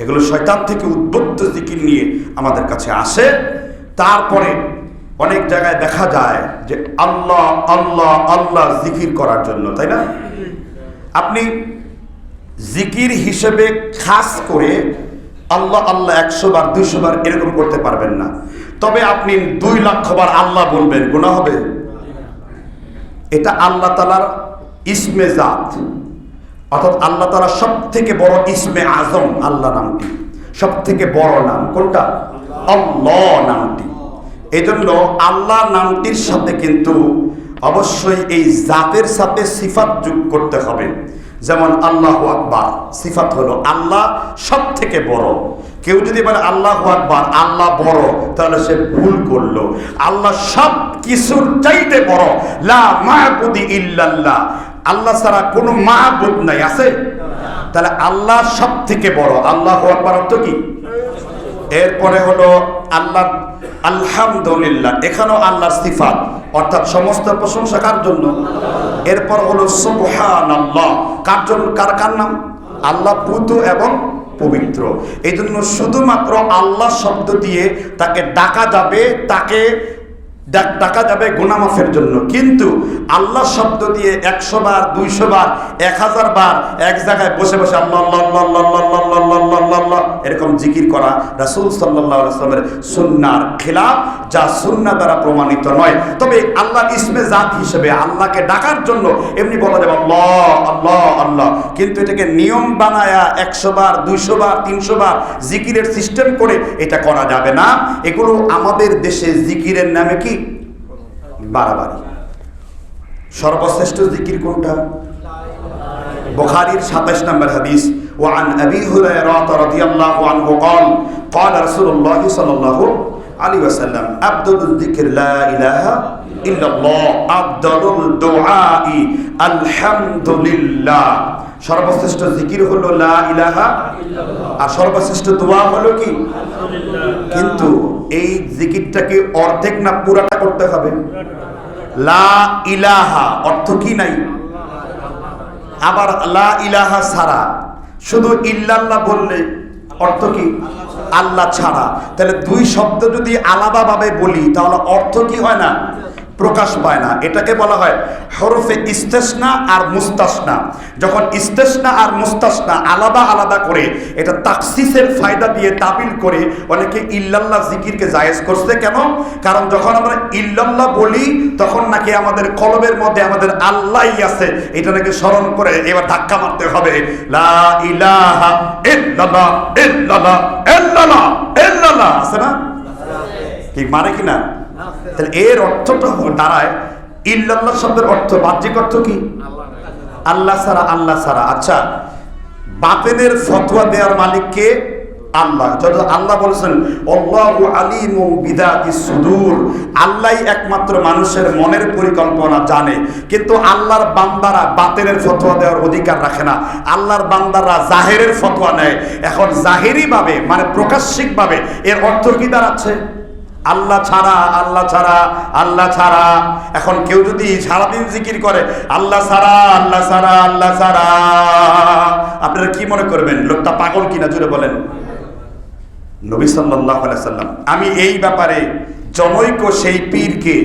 এগুলো শয়তান থেকে উদ্বুদ্ধ জিকির নিয়ে আমাদের কাছে আসে। তারপরে অনেক জায়গায় দেখা যায় যে আল্লাহ আল্লাহ আল্লাহ জিকির করার জন্য, তাই না? আপনি জিকির হিসেবে খাস করে আল্লাহ আল্লাহ 100 বার 200 বার এরকম করতে পারবেন না। তবে আপনি 2 লক্ষ বার আল্লাহ বলবেন, গুনাহ হবে? এটা আল্লাহ তাআলার ইসমে জাত, অর্থাৎ আল্লাহ তাআলা সব থেকে বড় ইসমে আজম আল্লাহ নামটি, সব থেকে বড় নাম কোনটা? আল্লাহ নামটি। এই জন্য আল্লাহ নামটির সাথে কিন্তু অবশ্যই এই জাতের সাথে সিফাত যোগ করতে হবে। যেমন আল্লাহু আকবার সিফাত হলো আল্লাহ সব থেকে বড়। কেউ যদি বলে আল্লাহু আকবার আল্লাহ বড়, তাহলে সে ভুল করলো। আল্লাহ সব কিছুর চাইতে বড়। লা মা'বুদু ইল্লাল্লাহ, আল্লাহ ছাড়া কোনো মা'বুদ নাই, আছে? তাহলে আল্লাহ সব থেকে বড়। আল্লাহু আকবার অর্থ কি? এরপরে হলো আল্লাহ আলহামদুলিল্লাহ, এখানেও আল্লাহর সিফাত, অর্থাৎ সমস্ত প্রশংসা কার জন্য? এরপর হলো সুবহানাল্লাহ, কার জন্য? কার নাম? আল্লাহ পুত এবং পবিত্র। এই জন্য শুধুমাত্র আল্লাহ শব্দ দিয়ে তাকে ডাকা যাবে, তাকে ডাকা যাবে গুনাহ মাফের জন্য। কিন্তু আল্লাহ শব্দ দিয়ে 100 বার 200 বার 1000 বার এক জায়গায় বসে বসে আল্লাহ আল্লাহ আল্লাহ আল্লাহ আল্লাহ এরকম জিকির করা রাসূল সাল্লাল্লাহু আলাইহি ওয়াসাল্লামের সুন্নাহর খেলাফ, যা সুন্নাহ দ্বারা প্রমাণিত নয়। তবে আল্লাহ ইসমে জাত হিসেবে আল্লাহকে ডাকার জন্য এমনি বলা যাবে আল্লাহ আল্লাহ আল্লাহ, কিন্তু এটাকে নিয়ম বানায়া 100 বার 200 বার 300 বার জিকিরের সিস্টেম করে এটা করা যাবে না। এগুলো আমাদের দেশে জিকিরের নামে কি বাড়াবাড়ি। সর্বশ্রেষ্ঠ জিকির কোনটা? বুখারীর 27 নম্বর হাদিস, ওয়ান আবি হুরায়রা রাদিয়াল্লাহু আনহু قال قال رسول الله صلى الله عليه وسلم أفضل الذكر لا إله إلا الله أفضل الدعاء الحمد لله। সর্বশ্রেষ্ঠ জিকির হলো লা ইলাহা ইল্লাল্লাহ, আর সর্বশ্রেষ্ঠ দোয়া হলো কি? কিন্তু এই জিকিরটাকে অর্ধেক না পুরাটা করতে হবে? লা ইলাহা অর্থ কি নাই? আবার লা ইলাহা ছাড়া শুধু ইল্লাল্লাহ বললে অর্থ কি? আল্লাহ ছাড়া। তাহলে দুই শব্দ যদি আলাদাভাবে বলি তাহলে অর্থ কি হয় না? প্রকাশ পায় না। এটাকে বলা হয় হরফে ইস্তেসনা আর মুস্তাসনা। যখন ইস্তেসনা আর মুস্তাসনা আলাদা আলাদা করে এটা তাকসিসের ফায়দা দিয়ে তাবিল করে অনেকে ইল্লাল্লাহ জিকিরকে জায়েজ করছে। কেন? কারণ যখন আমরা ইল্লাল্লাহ বলি তখন নাকি আমাদের কলবের মধ্যে আমাদের আল্লাহই আছে, এটা নাকি স্মরণ করে এবার ধাক্কা মারতে হবে, লা ইলাহা ইল্লাল্লাহ ইল্লাল্লাহ ইল্লাল্লাহ ইল্লাল্লাহ, আছে না? কি মানে কিনা? তাহলে এর অর্থটা দাঁড়ায়, ইল্লাল্লাহ শব্দের অর্থ বাহ্যিক অর্থ কি? আল্লাহ ছাড়া, আল্লাহ ছাড়া। আচ্ছা, বাতিনের ফতোয়া দেওয়ার মালিক কে? আল্লাহ। আল্লাহ বলেছেন আল্লাহু আলিমু বিদাতিস সুদূর, আল্লাহই একমাত্র মানুষের মনের পরিকল্পনা জানে। কিন্তু আল্লাহর বান্দারা বাতিনের ফতোয়া দেওয়ার অধিকার রাখে না। আল্লাহর বান্দারা জাহেরের ফতোয়া নেয়। এখন জাহেরি ভাবে মানে প্রকাশ্যিক ভাবে এর অর্থ কি দাঁড়াচ্ছে? আল্লাহ ছাড়া, আল্লাহ ছাড়া, আল্লাহ ছাড়া। এখন কেউ যদি সারাদিন জিকির করে আল্লাহ ছাড়া, আল্লাহ ছাড়া, আল্লাহ ছাড়া, আপনারা কি মনে করবেন লোকটা পাগল কিনা? জুড়ে বলেন। নবী সাল্লাল্লাহু আলাইহি সাল্লাম, আমি এই ব্যাপারে জনৈক সেই পীরকে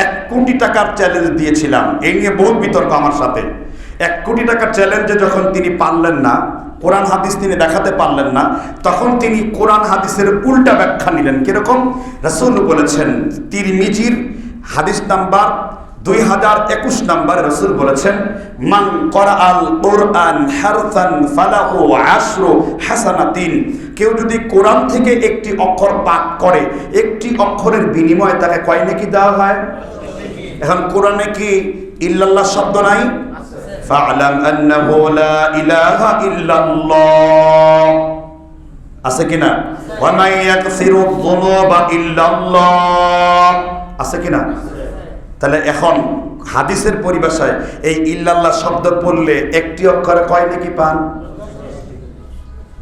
1 কোটি টাকার চ্যালেঞ্জ দিয়েছিলাম। এই নিয়ে বহুত বিতর্ক আমার সাথে। 1 কোটি টাকার চ্যালেঞ্জে যখন তিনি পারলেন না, কোরআন হাদিস তিনি দেখাতে পারলেন না, তখন তিনি কোরআন হাদিসের উল্টা ব্যাখ্যা নিলেন। কিরকম? রাসূল বলেছেন, তিরমিজির হাদিস নাম্বার 2021 নাম্বার, রাসূল বলেছেন, মান করাআল কোরআন হারফান ফালাহু 10 হাসানাতিন, কেউ যদি কোরআন থেকে একটি অক্ষর পাঠ করে, একটি অক্ষরের বিনিময়ে তাকে কয় নেকি দেওয়া হয়? এখন কোরআনে কি ইল্লাল্লাহ শব্দ নাই? ফা'লাম আন্নাহু লা ইলাহা ইল্লাল্লাহ আছে কিনা? ওয়া মান ইয়াগফিরু যুনুবা ইল্লাল্লাহ আছে কিনা? তাহলে এখন হাদিসের পরিভাষায় এই ইল্লাল্লাহ শব্দ পড়লে একটি অক্ষরে কয় নেকি পান?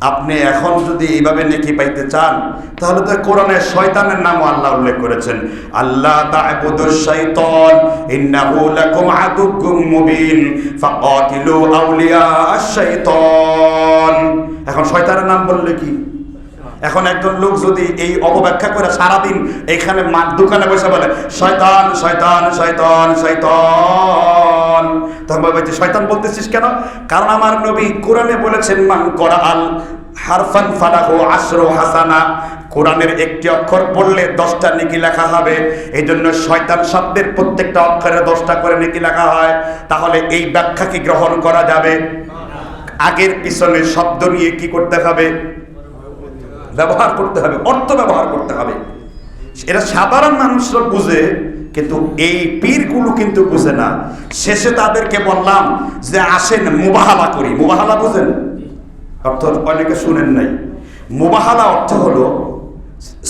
আপনি এখন যদি এইভাবে নেকি পাইতে চান তাহলে তো কোরআনে শয়তানের নামও আল্লাহ উল্লেখ করেছেন, আল্লাহ তা'বুদুশ শাইতান ইন্নাহু লাকুম আদুউম মুবিন ফাকাতিলু আউলিয়া'আশ শাইতান। এখন শয়তানের নাম বললে কি? এখন একজন লোক যদি এই অপব্যাখ্যা করে সারাদিন এখানে দোকানে বসে বলে শয়তান শয়তান শয়তান শয়তান, তখন বলবে যে শয়তান বলতেছিস কেন? কারণ আমার নবী কোরআনে বলেছেন মান করাআল হারফান ফালাহু 10 হাসানা, কোরআনের একটি অক্ষর পড়লে 10টা নেকি লেখা হবে। এই জন্য শয়তান শব্দের প্রত্যেকটা অক্ষরে 10টা করে নেকি লেখা হয়। তাহলে এই ব্যাখ্যা কি গ্রহণ করা যাবে? আগের পিছনে শব্দ নিয়ে কি করতে হবে? ব্যবহার করতে হবে, অর্থ ব্যবহার করতে হবে। এটা সাধারণ মানুষরা বুঝে, কিন্তু এই পীরগুলো কিন্তু বুঝে না। শেষে তাদেরকে বললাম যে আসেন মুবাহালা করি। মুবাহালা বুঝেন? অর্থ অনেকে শুনেন নাই। মুবাহালা অর্থ হলো,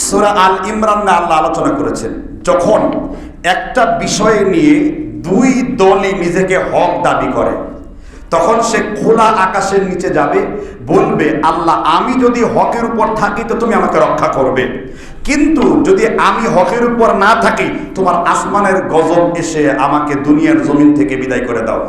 সূরা আল ইমরানে আল্লাহ আলোচনা করেছেন, যখন একটা বিষয় নিয়ে 2 দলই নিজেকে হক দাবি করে, তখন সে খোলা আকাশের নিচে যাবে, বলবে আল্লাহ আমি যদি হকের উপর থাকি তো তুমি আমাকে রক্ষা করবে, কিন্তু যদি আমি হকের উপর না থাকি তোমার আসমানের গজব এসে আমাকে দুনিয়ার জমিন থেকে বিদায় করে দাও।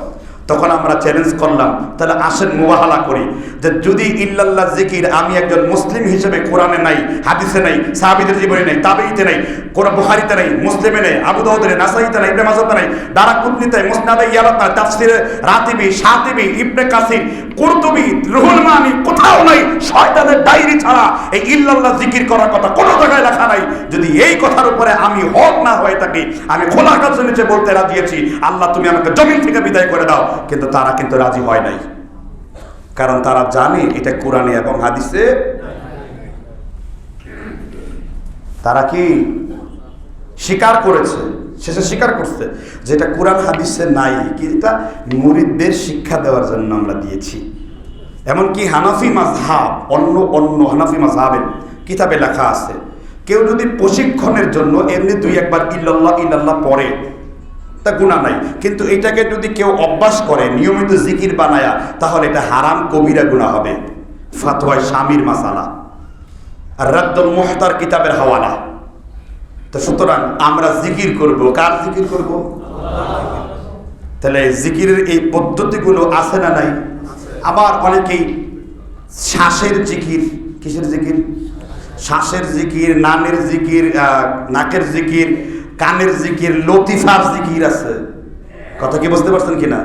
তখন আমরা চ্যালেঞ্জ করলাম, তাহলে আসেন মুবাহালা করি যে যদি ইল্লাল্লাহ জিকির আমি একজন মুসলিম হিসেবে কোরআনে নাই, হাদিসে নাই, সাহাবীদের জীবনে নাই, তাবেঈতে নাই, কোরআন বুখারীতে নাই, মুসলিমে নাই, আবু দাউদে নাই, নাসাঈতে নাই, ইবনে মাজাতে নাই, দারাকুতনিতে, মুসনাদে ইয়ালাত নাই, তাফসিরে রাতিবি, শাতিবি, ইবনে কাসির, কুরতুবি, রুহুল মানি কোথাও নাই। শয়তানের ডায়েরি ছাড়া এই ইল্লাল্লাহ জিকির করার কথা কোনো জায়গায় লেখা নাই। যদি এই কথার উপরে আমি হক না হয়ে থাকি, আমি খোলা আকাশের নিচে বলতে রাজি আছি আল্লাহ তুমি আমাকে জমিন থেকে বিদায় করে দাও, কিন্তু তারা কিন্তু রাজি হয় নাই। কারণ তারা জানে এটা কোরআনে এবং হাদিসে। তারা কি স্বীকার করেছে, শেষে স্বীকার করছে যেটা কোরআন হাদিসে নাই, কিন্তু মুরিদদের শিক্ষা দেওয়ার জন্য আমরা দিয়েছি। এমনকি হানাফি মাযহাব, অন্য হানাফি মাযহাবের কিতাবে লেখা আছে, কেউ যদি প্রশিক্ষণের জন্য এমনি 2 একবার ইল্লাল্লাহ ইল্লাল্লাহ পড়ে তা গুনাহ নাই, কিন্তু এটাকে যদি কেউ অভ্যাস করে নিয়মিত জিকির বানায়া, তাহলে এটা হারাম কবিরা গুনাহ হবে। ফাতওয়ায়ে শামীর মাসালা আর রাদ্দুল মুহতার কিতাবের হাওয়ালা। তো সুতরাং আমরা জিকির করব, কার জিকির করব? তাহলে জিকিরের এই পদ্ধতিগুলো আছে না নাই? আবার অনেকেই শ্বাসের জিকির, কিসের জিকির? শ্বাসের জিকির, নানের জিকির, নাকের জিকির, কানের জিকির, লতিফার জিকির আছে। কথা কি বুঝতে পারছেন কিনা?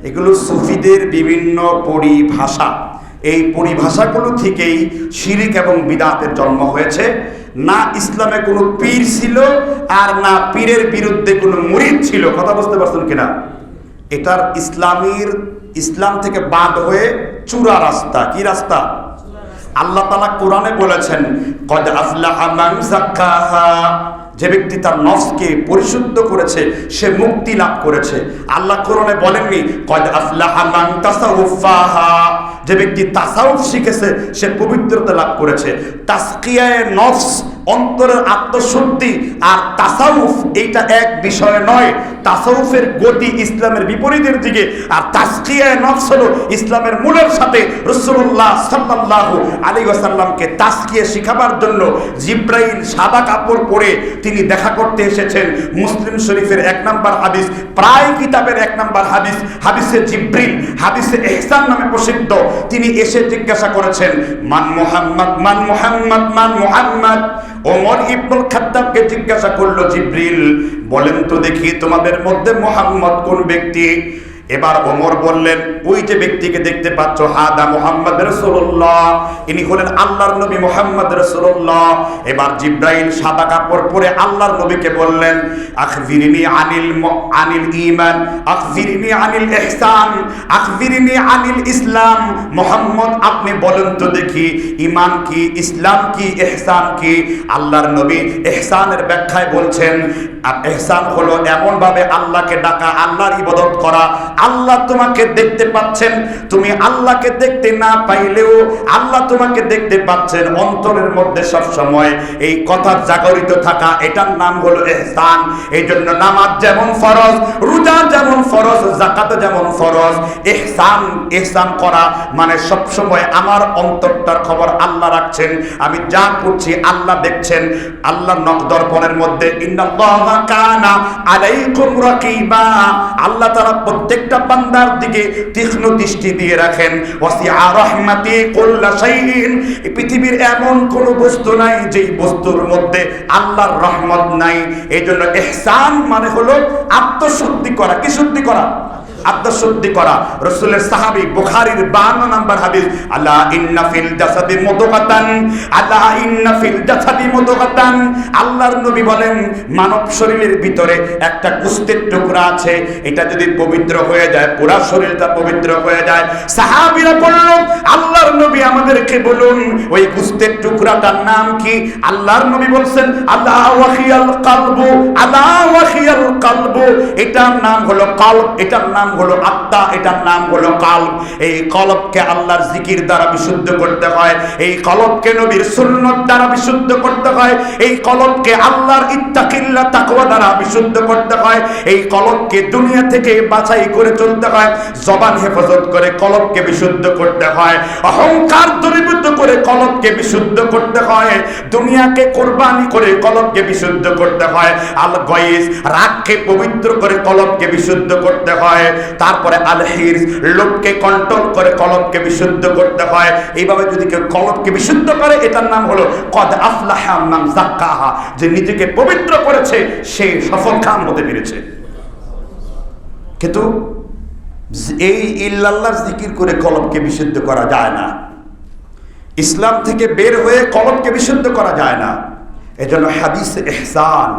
এগুলো সুফিদের বিভিন্ন পরিভাষা। এই পরিভাষাগুলো থেকেই শিরিক এবং বিদআতের জন্ম হয়েছে। না ইসলামে কোনো পীর ছিল, আর না পীরের বিরুদ্ধে কোনো মুরিদ ছিল। কথা বুঝতে পারছেন কিনা? এটার ইসলাম থেকে বাদ হয়ে চূড়া রাস্তা। কি রাস্তা? আল্লাহ তাআলা কোরআনে বলেছেন, কদ আফলাহা মান যাক্কাহা, যে ব্যক্তি তার নফসকে পরিশুদ্ধ করেছে সে মুক্তি লাভ করেছে। আল্লাহ কোরআনে বলেননি কদ আফলাহা মান তাসাউফাহা, যে ব্যক্তি তাসাউফ শিখেছে সে পবিত্রতা লাভ করেছে। তাসকিয়ায়ে নফস, অন্তরের আত্মশুদ্ধি, আর তাসাউফ এইটা এক বিষয় নয়। তাসাউফের গতি ইসলামের বিপরীতের দিকে, আর তাসকিয়ায়ে নফস হলো ইসলামের মূলের সাথে। রাসূলুল্লাহ সাল্লাল্লাহু আলাইহি ওয়াসাল্লামকে তাসকিয়া শিখাবার জন্য জিবরাইল সাদা কাপড় পরে তিনি দেখা করতে এসেছেন। মুসলিম শরীফের 1 নম্বর হাদিস, প্রায় কিতাবের 1 নম্বর হাদিস, হাদিসে জিবরিল, হাদিসে ইহসান নামে প্রসিদ্ধ। তিনি এসে জিজ্ঞাসা করেছেন, মান মুহাম্মদ, মান মুহাম্মদ, মান মুহাম্মদ। ওমর ইবনুল খাত্তাবকে জিজ্ঞাসা করলো জিবরিল, বলেন তো দেখি তোমাদের মধ্যে মুহাম্মদ কোন ব্যক্তি? এবার ওমর বললেন, ওই যে ব্যক্তিকে দেখতে পাচ্ছ, হাদা মুহাম্মদ রাসূলুল্লাহ, ইনি হলেন আল্লাহর নবী মুহাম্মদ রাসূলুল্লাহ। এবার জিবরাইল সাদা কাপড় পরে আল্লাহর নবীকে বললেন, আখবিরনি আনিল ঈমান, আখবিরনি আনিল ইহসান, আখবিরনি আনিল ইসলাম। মুহাম্মদ আপনি বলেন তো দেখি ঈমান কি, ইসলাম কি, ইহসান কি? আল্লাহর নবী ইহসানের ব্যাখ্যায় বলছেন, ইহসান হলো এমন ভাবে আল্লাহকে ডাকা, আল্লাহর ইবাদত করা। আল্লাহ তোমাকে দেখতে পাচ্ছেন, তুমি আল্লাহকে দেখতে না পাইলেও আল্লাহ তোমাকে দেখতে পাচ্ছেন। অন্তরের মধ্যে সব সময় এই কথা জাগরিত থাকা, এটার নাম হলো ইহসান। এই জন্য নামাজ যেমন ফরজ, রোজা যেমন ফরজ, যাকাত যেমন ফরজ, ইহসান করা মানে সব সময় আমার অন্তরটার খবর আল্লাহ রাখছেন। আমি যা করছি আল্লাহ দেখছেন। আল্লাহ দর্পণের মধ্যে ইন্নাল্লাহা কানা আলাইকুম রাকিবা, আল্লাহ তাআলা প্রত্যেকটা বান্দার দিকে তীক্ষ্ণ দৃষ্টি দিয়ে রাখেন। ওয়াসিআ রাহমাতি কুল্লা শাইইন, এই পৃথিবীর এমন কোন বস্তু নাই যেই বস্তুর মধ্যে আল্লাহর রহমত নাই। এইজন্য ইহসান মানে হলো আত্মশুদ্ধি করা। কি শুদ্ধি করা? আত্মশুদ্ধি করা। রাসূলের সাহাবী, বুখারীর 52 নম্বর হাদিস, আলা ইন্না ফিল জাসাদি মুদগাতান, আলা ইন্না ফিল জাসাদি মুদগাতান। আল্লাহর নবী বলেন, মানব শরীরের ভিতরে একটা গোশতের টুকরা আছে, এটা যদি পবিত্র হয়ে যায় পুরো শরীরটা পবিত্র হয়ে যায়। সাহাবীরা বলল, আল্লাহর নবী আমাদেরকে বলুন ওই গোশতের টুকরাটার নাম কি? আল্লাহর নবী বলছেন, আলা ওয়াহিয়াল কলবু, আলা ওয়াহিয়াল কলবু। এটার নাম হলো কলব, এটার নাম হলো আত্মা, এটার নাম হলো কলব। এই কলবকে আল্লাহর জিকির দ্বারা বিশুদ্ধ করতে হয়, এই কলবকে নবীর সুন্নাত দ্বারা বিশুদ্ধ করতে হয়, এই কলবকে আল্লাহর ইত্তাকিল্লাহ তাকওয়া দ্বারা বিশুদ্ধ করতে হয়, এই কলবকে দুনিয়া থেকে বাছাই করে চলতে হয়, জবান হেফাজত করে কলবকে বিশুদ্ধ করতে হয়, অহংকার দূরীভূত করে কলবকে বিশুদ্ধ করতে হয়, দুনিয়াকে কোরবানি করে কলবকে বিশুদ্ধ করতে হয়, আল গয়েস রাগকে পবিত্র করে কলবকে বিশুদ্ধ করতে হয়, তারপরে আল হিরস লোভকে কন্ট্রোল করে কলবকে বিশুদ্ধ করতে হয়। এইভাবে যদি কেউ কলবকে বিশুদ্ধ করে, এটার নাম হলো কদ আফলাহা মান যাক্কাহা, যে নিজেকে পবিত্র করেছে সে সফলকাম হতে পেরেছে। কিন্তু এই ইল্লাল্লাহর জিকির করে কলবকে বিশুদ্ধ করা যায় না, ইসলাম থেকে বের হয়ে কলবকে বিশুদ্ধ করা যায় না। এজন্য হাদিসে ইহসান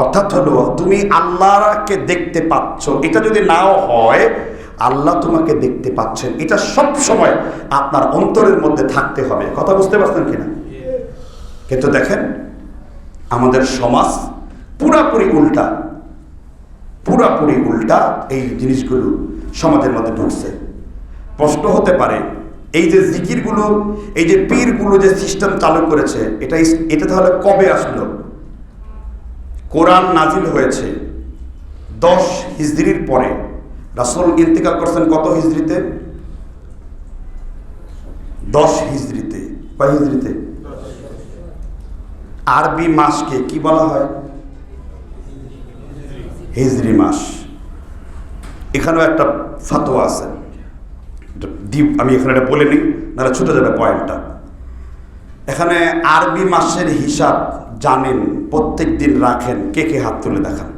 অর্থাৎ হলো তুমি আল্লাহকে দেখতে পাচ্ছ, এটা যদি নাও হয় আল্লাহ তোমাকে দেখতে পাচ্ছেন, এটা সব সময় আপনার অন্তরের মধ্যে থাকতে হবে। কথা বুঝতে পারছেন কিনা? কিন্তু দেখেন আমাদের সমাজ পুরাপুরি উল্টা, পুরাপুরি উল্টা এই জিনিসগুলো সমাজের মধ্যে ঢুকছে। প্রশ্ন হতে পারে, এই যে জিকিরগুলো, এই যে পীরগুলো যে সিস্টেম চালু করেছে, এটা তাহলে কবে আসলো? কোরআন নাজিল হয়েছে 10 হিজরির পরে। রাসূল ইন্তেকাল করছেন কত হিজরিতে? 10 হিজরিতে। কয় হিজরিতে? আরবি মাসকে কি বলা হয়? হিজরি মাস। এখানেও একটা ফতোয়া আছে, আমি এখানে এটা বলে নিই, নাহলে ছুটে যাবে পয়েন্টটা। এখানে আরবি মাসের হিসাব জানেন, প্রত্যেক দিন রাখেন, কে কে হাত তুলে দেখান।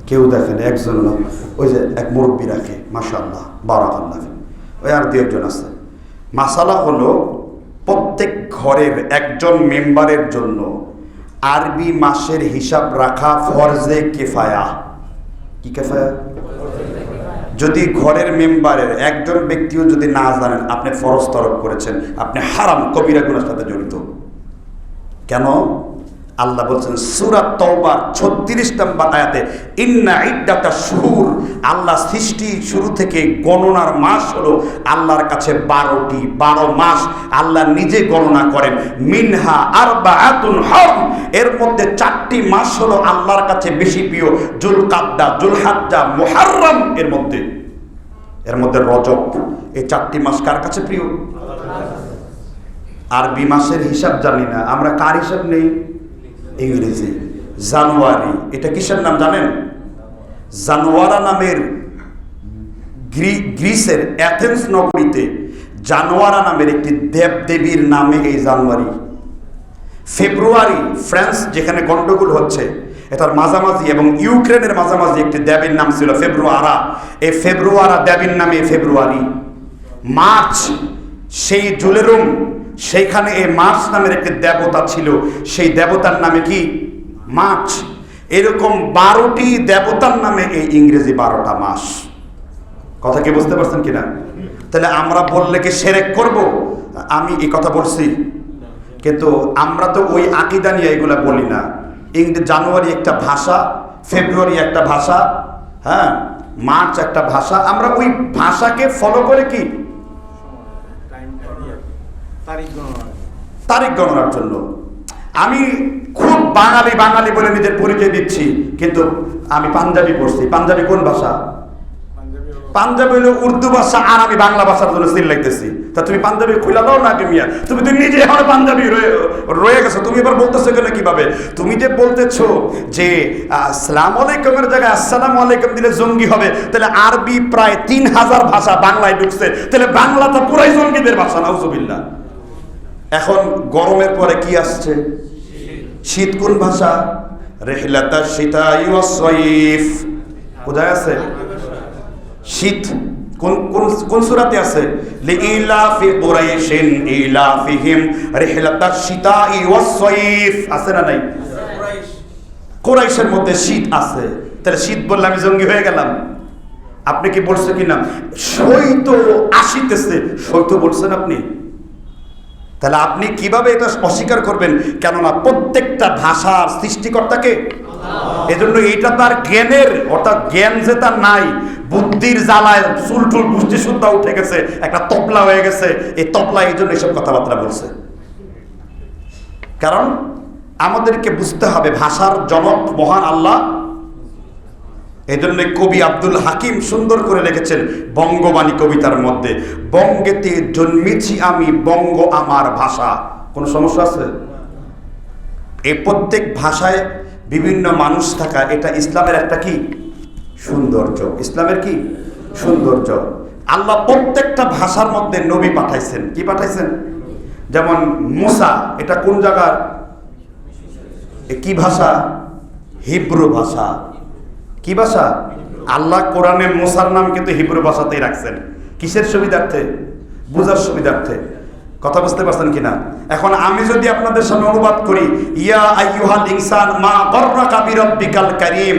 কেউ দেখেন, একজন না, ওই যে এক মুরব্বী রাখে, মাশাআল্লাহ, বারাকাল্লাহ। ওই আর দু একজন আছে। মাসালা হলো প্রত্যেক ঘরের একজন মেম্বারের জন্য আরবি মাসের হিসাব রাখা ফরজে কিফায়া। কি কিফায়া? যদি ঘরের মেম্বারের একজন ব্যক্তিও যদি না জানেন, আপনি ফরজ তরক করেছেন, আপনি হারাম কবিরা গুনার সাথে জড়িত। কেন? আল্লাহ বলছেন সূরা তাওবার 36 নম্বর আয়াতে, ইন্না ইদ্দাতাশ শুহুর, আল্লাহ সৃষ্টি শুরু থেকে গণনার মাস হলো আল্লাহর কাছে 12টি, 12 মাস আল্লাহ নিজে গণনা করেন। মিনহা আরবাআতুন হুরম, এর মধ্যে 4টি মাস হলো আল্লাহর কাছে বেশি প্রিয়, যুলকাদা, যুলহাজ্জা, মুহররম। এর মধ্যে রজব। এই 4টি মাস কার কাছে প্রিয়? আরবি মাসের হিসাব জানি না আমরা, কার হিসাব নেই? ইংরেজি। জানুয়ারি, এটা কিসের নাম জানেন? জানুয়ারা নামের গ্রিসের অ্যাথেন্স নগরীতে জানুয়ারা নামের একটি দেবদেবীর নামে এই জানুয়ারি। ফেব্রুয়ারি, ফ্রান্স যেখানে গন্ডগোল হচ্ছে এটার মাঝামাঝি এবং ইউক্রেনের মাঝামাঝি একটি দেবীর নাম ছিল ফেব্রুয়ারা। এই ফেব্রুয়ারা দেবীর নামে ফেব্রুয়ারি। মার্চ, সেই জুলেরুম, সেইখানে এই মার্চ নামের একটি দেবতা ছিল, সেই দেবতার নামে কি? মার্চ। এরকম 12টি দেবতার নামে এই ইংরেজি 12টা মাস। কথা কি বুঝতে পারছেন কিনা? তাহলে আমরা বললে কি শিরক করব? আমি এই কথা বলছি, কিন্তু আমরা তো ওই আকীদা নিয়ে এগুলা বলি না। জানুয়ারি একটা ভাষা, ফেব্রুয়ারি একটা ভাষা, হ্যাঁ, মার্চ একটা ভাষা। আমরা ওই ভাষাকে ফলো করে কি তারিখ গণনার জন্য। আমি খুব বাঙালি বাঙালি বলে নিজের পরিচয় দিচ্ছি, কিন্তু আমি পাঞ্জাবি পড়ছি। পাঞ্জাবি কোন ভাষা? পাঞ্জাবি হলো উর্দু ভাষা, আর আমি বাংলা ভাষার জন্য সিল লাগতেছি। তা তুমি পাঞ্জাবি খুলে দাও না মিয়া, তুমি তো নিজে এখন পাঞ্জাবি রয়ে গেছো। তুমি এবার বলতেছো কেন? কিভাবে? তুমি যে বলতেছো যে আসসালামু আলাইকুমের জায়গায় আসসালামু আলাইকুম দিলে জঙ্গি হবে, তাহলে আরবি প্রায় 3000 ভাষা বাংলায় ঢুকছে, তাহলে বাংলা তো পুরাই জঙ্গিদের ভাষা। নাউজুবিল্লাহ। এখন গরমের পরে কি আসছে? শীত। কোন ভাষা? রিহলাতাশ শিতাই ওয়াস সাইফ। কোথায় আছে শীত? কোন কোন কোন সূরাতে আছে? লিইলাফি কুরাইশিন ইলাফিহিম রিহলাতাশ শিতাই ওয়াস সাইফ। আছে না নাই? কুরাইশের মধ্যে শীত আছে। তাহলে শীত বললে আমি জঙ্গি হয়ে গেলাম? আপনি কি বলছেন কিনা? শৈত আসিতেছে, শৈত বলছেন আপনি? তাহলে আপনি কিভাবে এটা অস্বীকার করবেন? কেননা প্রত্যেকটা ভাষার সৃষ্টিকর্তাকে। এজন্য এইটা তার জ্ঞানের, অর্থাৎ জ্ঞান যে তার নাই, বুদ্ধির জ্বালায় চুলটুল বুদ্ধি শুদ্ধা উঠে গেছে, একটা তবলা হয়ে গেছে। এই তবলা এই জন্য এইসব কথাবার্তা বলছে। কারণ আমাদেরকে বুঝতে হবে ভাষার জনক মহান আল্লাহ। এই জন্য কবি আব্দুল হাকিম সুন্দর করে লিখেছেন বঙ্গবাণী কবিতার মধ্যে, বঙ্গেতে জন্মেছি আমি, বঙ্গ আমার ভাষা। কোনো সমস্যা আছে? এই প্রত্যেক ভাষায় বিভিন্ন মানুষ থাকা, এটা ইসলামের একটা কি সৌন্দর্য। ইসলামের কি সৌন্দর্য। আল্লাহ প্রত্যেকটা ভাষার মধ্যে নবী পাঠাইছেন। কি পাঠাইছেন? যেমন মুসা, এটা কোন জায়গার? কি ভাষা? হিব্রু ভাষা। কি ভাষা? আল্লাহ কোরআনে মুসার নাম কিন্তু হিব্রু ভাষাতেই রাখছেন। কিসের সুবিধার্থে? বুঝার সুবিধার্থে। কথা বুঝতে পারছেন কিনা? এখন আমি যদি আপনাদের সামনে অনুবাদ করি, ইয়া আইয়ুহাল ইনসান মা গররাকা বিরাব্বিকাল কারীম,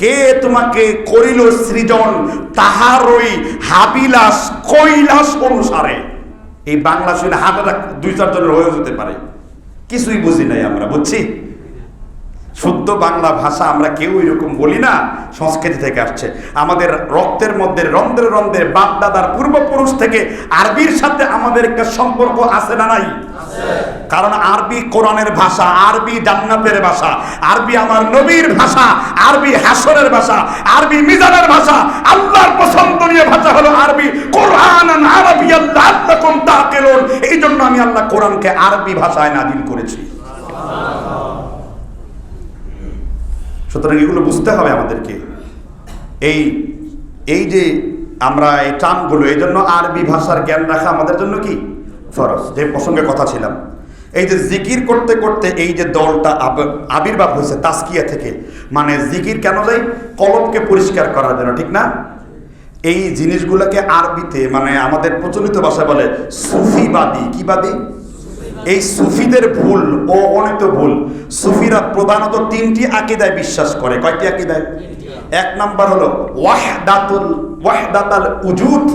কে তোমাকে করিল সৃজন তাহারই হাবিলাস কৈলাস অনুসারে। এই বাংলা শুনে হাতটা 2-4 জনের হয়ে যেতে পারে, কিছুই বুঝি নাই আমরা, বুঝছি। শুদ্ধ বাংলা ভাষা আমরা কেউ এরকম বলি না, সংস্কৃতি থেকে আসছে। আমাদের রক্তের মধ্যে রন্ধ্রে রন্ধ্রে বাপ দাদার পূর্বপুরুষ থেকে আরবির সাথে আমাদের একটা সম্পর্ক আছে না নাই? কারণ আরবি কোরআনের ভাষা, আরবি জান্নাতের ভাষা, আরবি আমার নবীর ভাষা, আরবি হাসরের ভাষা, আরবি মিজানের ভাষা। আল্লাহর পছন্দনীয় ভাষা হলো আরবি। কোরআনান আরাবিয়ান লাআল্লাকুম তাকিলুন। এই জন্য আমি আল্লাহ কোরআনকে আরবি ভাষায় নাযিল করেছি। সুতরাং এগুলো বুঝতে হবে আমাদেরকে। এই যে আমরা এই টার্মগুলো, এই জন্য আরবি ভাষার জ্ঞান রাখা আমাদের জন্য কি ফরজ। যে প্রসঙ্গে কথা ছিলাম, এই যে জিকির করতে করতে এই যে দলটা আবির্ভাব হয়েছে তাসকিয়া থেকে, মানে জিকির কেন যায়? কলবকে পরিষ্কার করার জন্য, ঠিক না? এই জিনিসগুলোকে আরবিতে মানে আমাদের প্রচলিত ভাষায় বলে সুফিবাদী। কি বাদী? এই সুফিদের ভুল ও অনিত ভুল। সুফিরা প্রধানত 3টি আকীদায় বিশ্বাস করে। কয়টি আকীদায়? 1 নাম্বার হলো ওয়াহদাতুল উজুদ,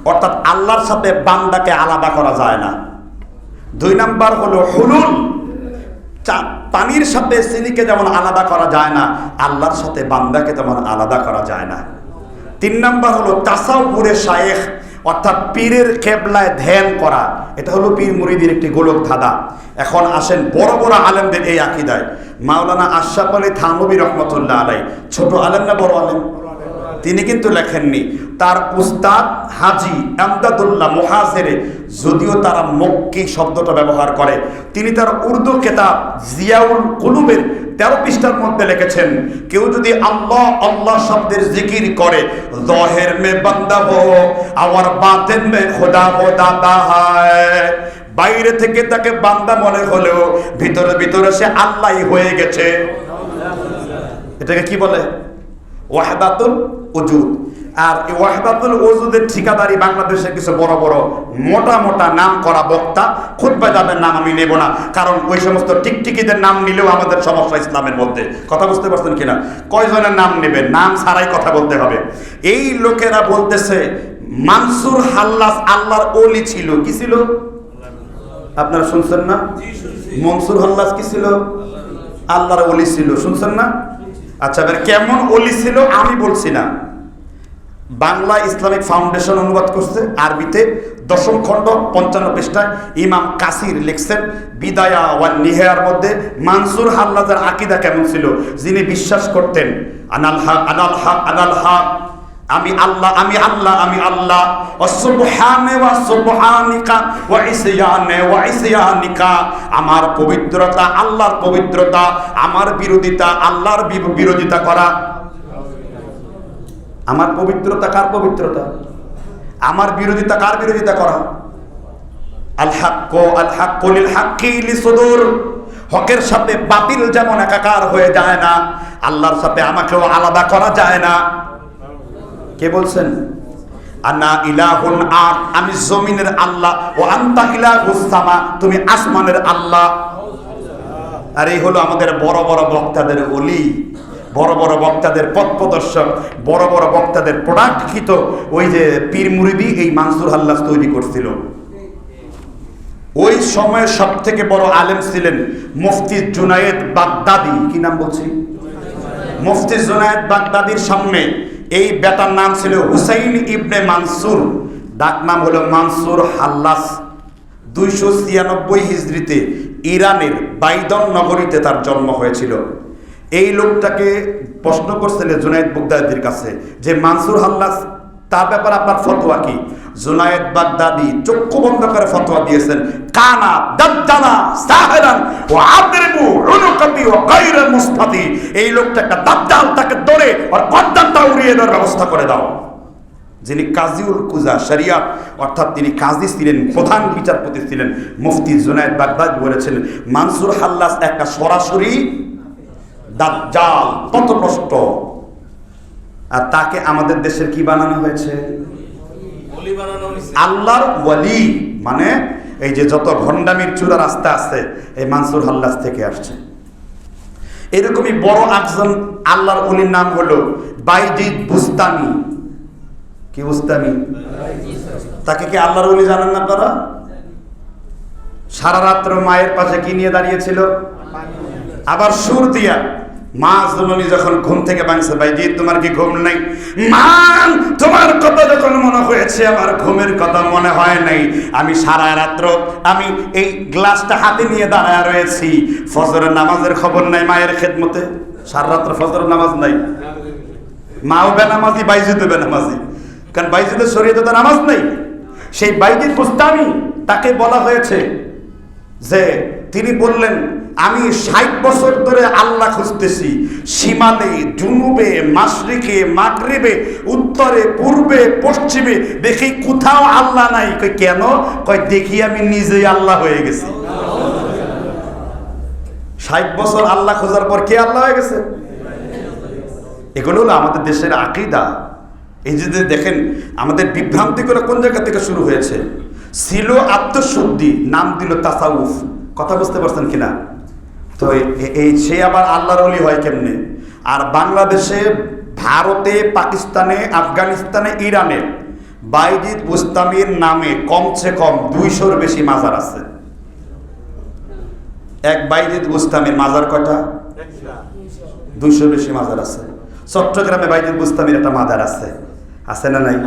অর্থাৎ আল্লাহর সাথে বান্দাকে আলাদা করা যায় না। 2 নাম্বার হলো হুলুল, পানির সাথে চিনিকে যেমন আলাদা করা যায় না, আল্লাহর সাথে বান্দাকে তেমন আলাদা করা যায় না। 3 নাম্বার হলো তাসাউরে শায়েখ, অর্থাৎ পীরের কেবলায় ধ্যান করা। এটা হলো পীর মুরিদের একটি গোলক ধাঁধা। এখন আসেন বড় বড় আলেমদের এই আকীদায়। মাওলানা আশরাফ আলী থানভী রহমতুল্লাহ আলাইহি, ছোট আলেম না বড় আলেম? তিনি কিন্তু লেখেননি। তার উস্তাদ হাজি আমদাদুল্লাহ মুহাজিরে, যদিও তারা মক্কি শব্দটা ব্যবহার করে, তিনি তার উর্দু কিতাব জিয়াউল কুলুবের 13 পৃষ্ঠার মধ্যে লিখেছেন, কেউ যদি আল্লাহ আল্লাহ শব্দের জিকির করে, জাহির মে বান্দা হো আর বাতিন মে খোদা হো দাতা হয়, বাইরে থেকে তাকে বান্দা মনে হলেও ভিতরে ভিতরে সে আল্লাহই হয়ে গেছে। এটাকে কি বলে? ওয়াহদাতুল উজুদ। আর এই ওয়াহদাতুল উজুদের ঠিকাদারি বাংলাদেশে কিছু বড় বড় মোটা মোটা নাম করা বক্তা, খুতবা যাদের নাম আমি নেব না, কারণ ওই সমস্ত টিকটিকিদের নাম নিলেও আমাদের সমস্যা ইসলামের মধ্যে। কথা বুঝতে পারছেন কিনা? কয়জনের নাম নেবেন? নাম ছাড়াই কথা বলতে হবে। এই লোকেরা বলতেছে মানসুর হাল্লাস আল্লাহর ওলি ছিল। কি ছিল? আপনারা শুনছেন না? মনসুর হাল্লাস কি ছিল? আল্লাহর ওলি ছিল। শুনছেন না? আচ্ছা, এবার কেমন ওলি ছিল আমি বলছি না, বাংলা ইসলামিক ফাউন্ডেশন অনুবাদ করছে আরবিতে, 10ম খণ্ড 55 পৃষ্ঠায় ইমাম কাসির লিখছেন বিদায়া ওয়ান নিহায়ার মধ্যে মানসুর হাল্লাজের আকীদা কেমন ছিল। যিনি বিশ্বাস করতেন আনাল হক আনাল হক আনাল হক, আমি আল্লাহ আমি আল্লাহ আমি আল্লাহ, সুবহানে ওয়া সুবহানিকা ওয়া ইসয়ানে ওয়া ইসয়ানিকা, আমার পবিত্রতা আল্লাহর পবিত্রতা, আমার বিরোধিতা আল্লাহর বিরোধিতা করা। আমার পবিত্রতা কার পবিত্রতা? আমার বিরোধিতা কার বিরোধিতা করা? আল হাক্কু লিল হাক্কি লিসুদুর, হকের সাথে বাতিল যেমন একাকার হয়ে যায় না, আল্লাহর সাথে আমাকেও আলাদা করা যায় না। কে বলছেন? আনা ইলাহুন আর, আমি জমিনের আল্লাহ, ও আনতা ইলাহুস সামা, তুমি আসমানের আল্লাহ। আর এই হলো আমাদের বড় বড় বক্তাদের ওলি, বড় বড় বক্তাদের পথ প্রদর্শক, বড় বড় বক্তাদের প্রোডাক্টকৃত ওই যে পীর মুরিদি এই মানসুর হাল্লাস তৈরি করছিল। ওই সময়ের সব থেকে বড় আলেম ছিলেন মুফতি জুনায়েদ বাগদাদি। কি নাম বলছি? মুফতি জুনায়েদ বাগদাদির সামনে এই বেটার নাম ছিল হুসাইন ইবনে মানসুর, ডাক নাম হলো মানসুর হাল্লাস। 296 হিজরিতে ইরানের বাইদন নগরীতে তার জন্ম হয়েছিল। এই লোকটাকে প্রশ্ন করছিলেন জুনায়েদ বাগদাদির কাছে যে মানসুর হাল্লাস তার ব্যাপারে আপনার ফতোয়া কি? জুনায়েদ বাগদাদি চক্ষু বন্ধ করে ফতোয়া দিয়েছেন, কানা দাজ্জালা সাহিরান ওয়া আদরিবু উনুকাতি ওয়া গায়রা মুসফাতি, এই লোকটা একটা দাজ্জাল, তাকে ধরে আর গর্দানটা উড়িয়ে দেওয়ার ব্যবস্থা করে দাও। যিনি কাজীউল কুজা শরিয়াত, অর্থাৎ তিনি কাজী ছিলেন, প্রধান বিচারপতি ছিলেন, মুফতি জুনায়েদ বাগদাদি বলেছেন মানসুর হাল্লাস একটা সরাসরি দাজ্জাল, পথভ্রষ্ট। আর তাকে আমাদের দেশের কি বানানো হয়েছে? আল্লাহর ওয়ালি। মানে এই যে যত ভণ্ডামির চূড়া রাস্তা আছে এই মানসুর হাল্লাস থেকে আসছে। এরকমই বড় একজন আল্লাহর ওলির নাম হলো বাইজিদ বুস্তামি। কি বুস্তামি? তাকে কি আল্লাহর ওলি জানেন না আপনারা? সারা রাত্র মায়ের পাশে কি নিয়ে দাঁড়িয়েছিল? আবার সুর দিয়া মা জননী যখন ঘুম থেকে ভাঙছে, ভাইজি তোমার কি ঘুম নাই? মা তোমার কথা যখন মনে হয়েছে আমার ঘুমের কথা মনে হয় নাই, আমি সারা রাত্র আমি এই গ্লাসটা হাতে নিয়ে দাঁড়ায় রয়েছি, ফজরের নামাজের খবর নাই মায়ের খেদমতে। সারা রাত্র ফজরের নামাজ নাই, মাও বেনামাজি বাইজিদও বেনামাজি, কারণ বাইজিদের শরীয়তে তো নামাজ নেই। সেই বাইজিদ বুস্তামি, তাকে বলা হয়েছে যে তিনি বললেন আমি 60 বছর ধরে আল্লাহ খুঁজতেছি, শিমালে জুনুবে মাশরিকে মাগরিবে উত্তরে পূর্বে পশ্চিমে, দেখি কোথাও আল্লাহ নাই। কই কেন? কই দেখি আমি নিজেই আল্লাহ হয়ে গেছি। 60 বছর আল্লাহ খোঁজার পর কে আল্লাহ হয়ে গেছে? এগুলো হলো আমাদের দেশের আকীদা। এই যে দেখেন আমাদের বিভ্রান্তিগুলো কোন জায়গা থেকে শুরু হয়েছে। ছিল আত্মশুদ্ধি, নাম দিল তাসাউফ। কথা বুঝতে পারছেন কিনা? তো এই সে আবার আল্লাহর ওলি হয় কেমনে? আর বাংলাদেশে, ভারতে, পাকিস্তানে, আফগানিস্তানে, ইরানে বাইজিদ বুস্তামির নামে কমসে কম 200-র বেশি মাজার আছে। এক বাইজিদ বুস্তামির মাজার কয়টা? 200 বেশি মাজার আছে। চট্টগ্রামে বাইজিদ বুস্তামির একটা মাজার আছে, আছে না নাই?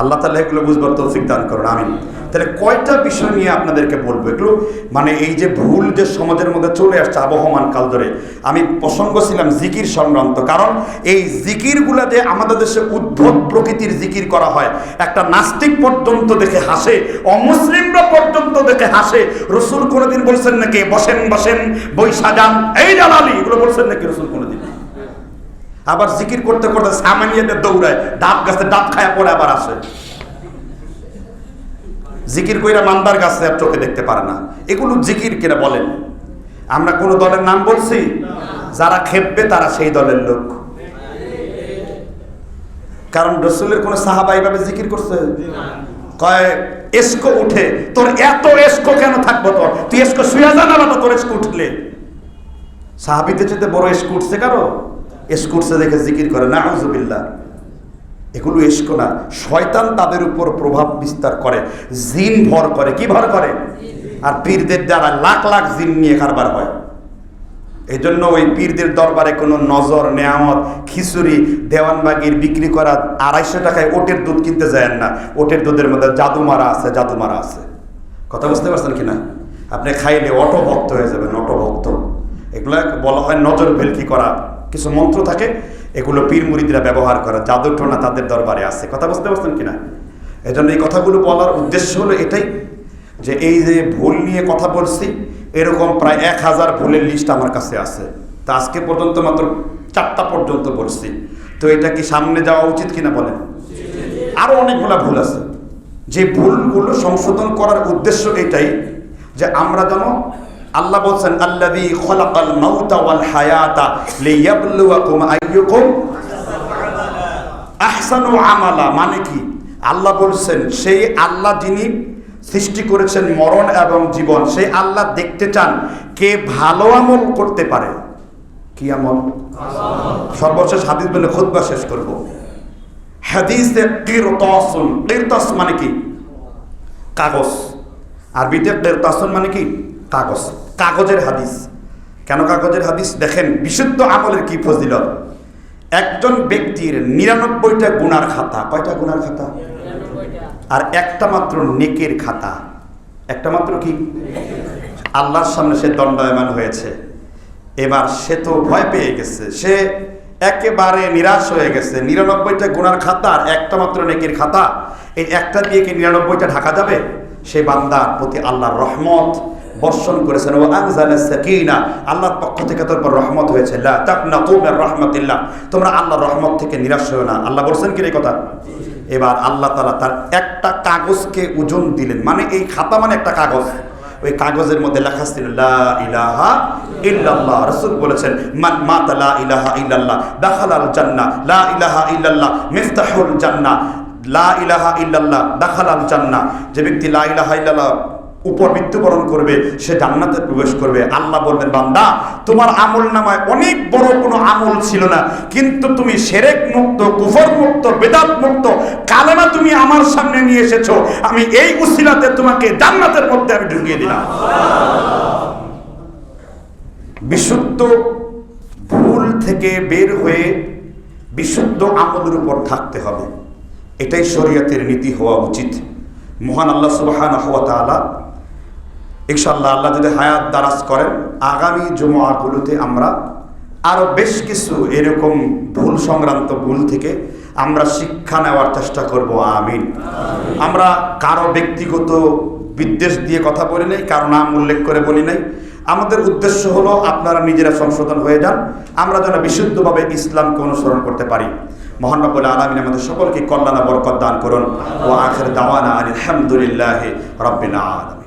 আল্লাহ তাআলা এগুলো বুঝবার তৌফিক দান করুন, আমিন। তাহলে কয়টা বিষয় নিয়ে আপনাদেরকে বলবো, এগুলো মানে এই যে ভুল যে সমাজের মধ্যে চলে আসছে আবহমান কাল ধরে। আমি প্রসঙ্গ ছিলাম জিকির সংক্রান্ত, কারণ এই জিকিরগুলা যে আমাদের দেশে উদ্ভট প্রকৃতির জিকির করা হয়, একটা নাস্তিক পর্যন্ত দেখে হাসে, অমুসলিমরা পর্যন্ত দেখে হাসে। রসুল কোনোদিন বলছেন নাকি বসেন বসেন বই সাজান এই জালালি, এগুলো বলছেন নাকি রসুল কোনোদিন? আবার জিকির করতে করতে সামানিয়াদের দৌড়ায়, ডাব গাছে ডাব খায়া পড়ে আবার আসে। জিকির কইরা মান্দার গাছে আর চোখে দেখতে পারে না। এগুলো জিকির কিনা বলেন? আমরা কোন দলের নাম বলছি? যারা খেপবে তারা সেই দলের লোক। কারণ রসুলের কোন সাহাবা এইভাবে জিকির করছে? কয় এসকো উঠে, তোর এত এসকো কেন থাকবো? তোর তুই এসকো শুয়ে যা না, তোর এসকো উঠলে। সাহাবীদের চেয়ে বড় এসকো উঠছে কারো? এসকো উঠছে দেখে জিকির করে, নাউযুবিল্লাহ। এগুলো এসকো না, শয়তান তাদের উপর প্রভাব বিস্তার করে, জিন ভর করে। কি ভর করে? আর পীরদের দ্বারা লাখ লাখ জিন নিয়ে কারবার হয়। এই জন্য ওই পীরদের দরবারে কোনো নজর, নেয়ামত, খিচুড়ি, দেওয়ানবাগির বিক্রি করা 250 টাকায় ওটের দুধ কিনতে যায় না। ওটের দুধের মধ্যে জাদু মারা আছে, জাদু মারা আছে। কথা বুঝতে পারছেন কিনা? আপনি খাইলে অটো ভক্ত হয়ে যাবেন, অটো ভক্ত। এগুলো বলা হয় নজর ভেলকি করা, কিছু মন্ত্র থাকে, এগুলো পীর মুরিদরা ব্যবহার করে, জাদুর টোনা তাদের দরবারে আছে। কথা বুঝতে পারছেন কিনা? এই জন্য এই কথাগুলো বলার উদ্দেশ্য হলো এটাই, যে এই যে ভুল নিয়ে কথা বলছি, এরকম প্রায় 1000 ভুলের লিস্ট আমার কাছে আছে। তা আজকে পর্যন্ত মাত্র 4টা পর্যন্ত বলছি। তো এটা কি সামনে যাওয়া উচিত কিনা বলেন? আরো অনেকগুলা ভুল আছে, যে ভুলগুলো সংশোধন করার উদ্দেশ্য এটাই যে আমরা যেন, আল্লাহ বলছেন আল্লাযী খালাকাল মাউতা ওয়াল হায়াতা লিয়াবলুয়াকুম আইয়ুকুম আহসানু আমালা। মানে কি? আল্লাহ বলছেন সেই আল্লাহ যিনি সৃষ্টি করেছেন মরণ এবং জীবন, সেই আল্লাহ দেখতে চান কে ভালো আমল করতে পারে। কি আমল? সর্বশেষ হাদিস বলে খুতবা শেষ করব। হাদিসে কিরতাসুন, কিরতাস মানে কি? কাগজ। আরবিতে কিরতাসুন মানে কি? কাগজ। কাগজের হাদিস। কেন কাগজের হাদিস? দেখেন বিশুদ্ধ আমলের কি ফজিলত। একজন ব্যক্তির 99টা গুনার খাতা। কয়টা গুনার খাতা? আর একটা মাত্র নেকের খাতা। একটা মাত্র কি? আল্লাহর সামনে সে দণ্ডায়মান হয়েছে। এবার সে তো ভয় পেয়ে গেছে, সে একেবারে নিরাশ হয়ে গেছে। 99টা গুনার খাতা আর একটা মাত্র নেকের খাতা, এই একটা দিয়ে কি 99টা ঢাকা যাবে? সে বান্দার প্রতি আল্লাহর রহমত বর্ষণ করেছেন। ও আনজালাস সাকিনা, আল্লাহর পক্ষ থেকে তোর উপর রহমত হয়েছে। লা তাকনাতু মির রাহমাতিল্লাহ, তোমরা আল্লাহর রহমত থেকে নিরাশ হও না। আল্লাহ বলছেন কি এই কথা? এবার আল্লাহ তাআলা তার একটা কাগজকে ওজন দিলেন, মানে এই খাতা মানে একটা কাগজ। ওই কাগজের মধ্যে লেখা ছিল লা ইলাহা ইল্লাল্লাহ। রাসূল বলেছেন মান মাতা লা ইলাহা ইল্লাল্লাহ দাখালাল জান্নাহ, লা ইলাহা ইল্লাল্লাহ মিফতাহুল জান্নাহ, লা ইলাহা ইল্লাল্লাহ দাখালাল জান্নাহ। যে ব্যক্তি লা ইলাহা ইল্লাল্লাহ উপর মৃত্যুবরণ করবে সে জান্নাতে প্রবেশ করবে। আল্লাহ বলবেন বান্দা, তোমার আমল নামায় অনেক বড় কোনো আমল ছিল না, কিন্তু তুমি শিরক মুক্ত, কুফর মুক্ত, বিদআত মুক্ত কালেমা তুমি আমার সামনে নিয়ে এসেছো। আমি এই উসিলাতে তোমাকে জান্নাতের মধ্যে আমি ঢুকিয়ে দিলাম। বিশুদ্ধ ভুল থেকে বের হয়ে বিশুদ্ধ আমলের উপর থাকতে হবে, এটাই শরীয়তের নীতি হওয়া উচিত। মহান আল্লাহ সুবহানাহু ওয়া তাআলা ইনশাআল্লাহ, আল্লাহ যদি হায়াত দারাজ করেন, আগামী জুমআগুলোতে আমরা আরো বেশ কিছু এরকম ভুল সংক্রান্ত ভুল থেকে আমরা শিক্ষা নেওয়ার চেষ্টা করব। আমিন। আমরা কারো ব্যক্তিগত বিদ্বেষ দিয়ে কথা বলি নাই, কারো নাম উল্লেখ করে বলি নাই। আমাদের উদ্দেশ্য হলো আপনারা নিজেরা সংশোধন হয়ে যান, আমরা যেন বিশুদ্ধভাবে ইসলামকে অনুসরণ করতে পারি। মহান রব্বুল আলামিন আমাদের সকলকে কল্যাণ বরকত দান করুন। ওয়া আখির দাওয়ানা আলহামদুলিল্লাহি রাব্বিল আলামিন।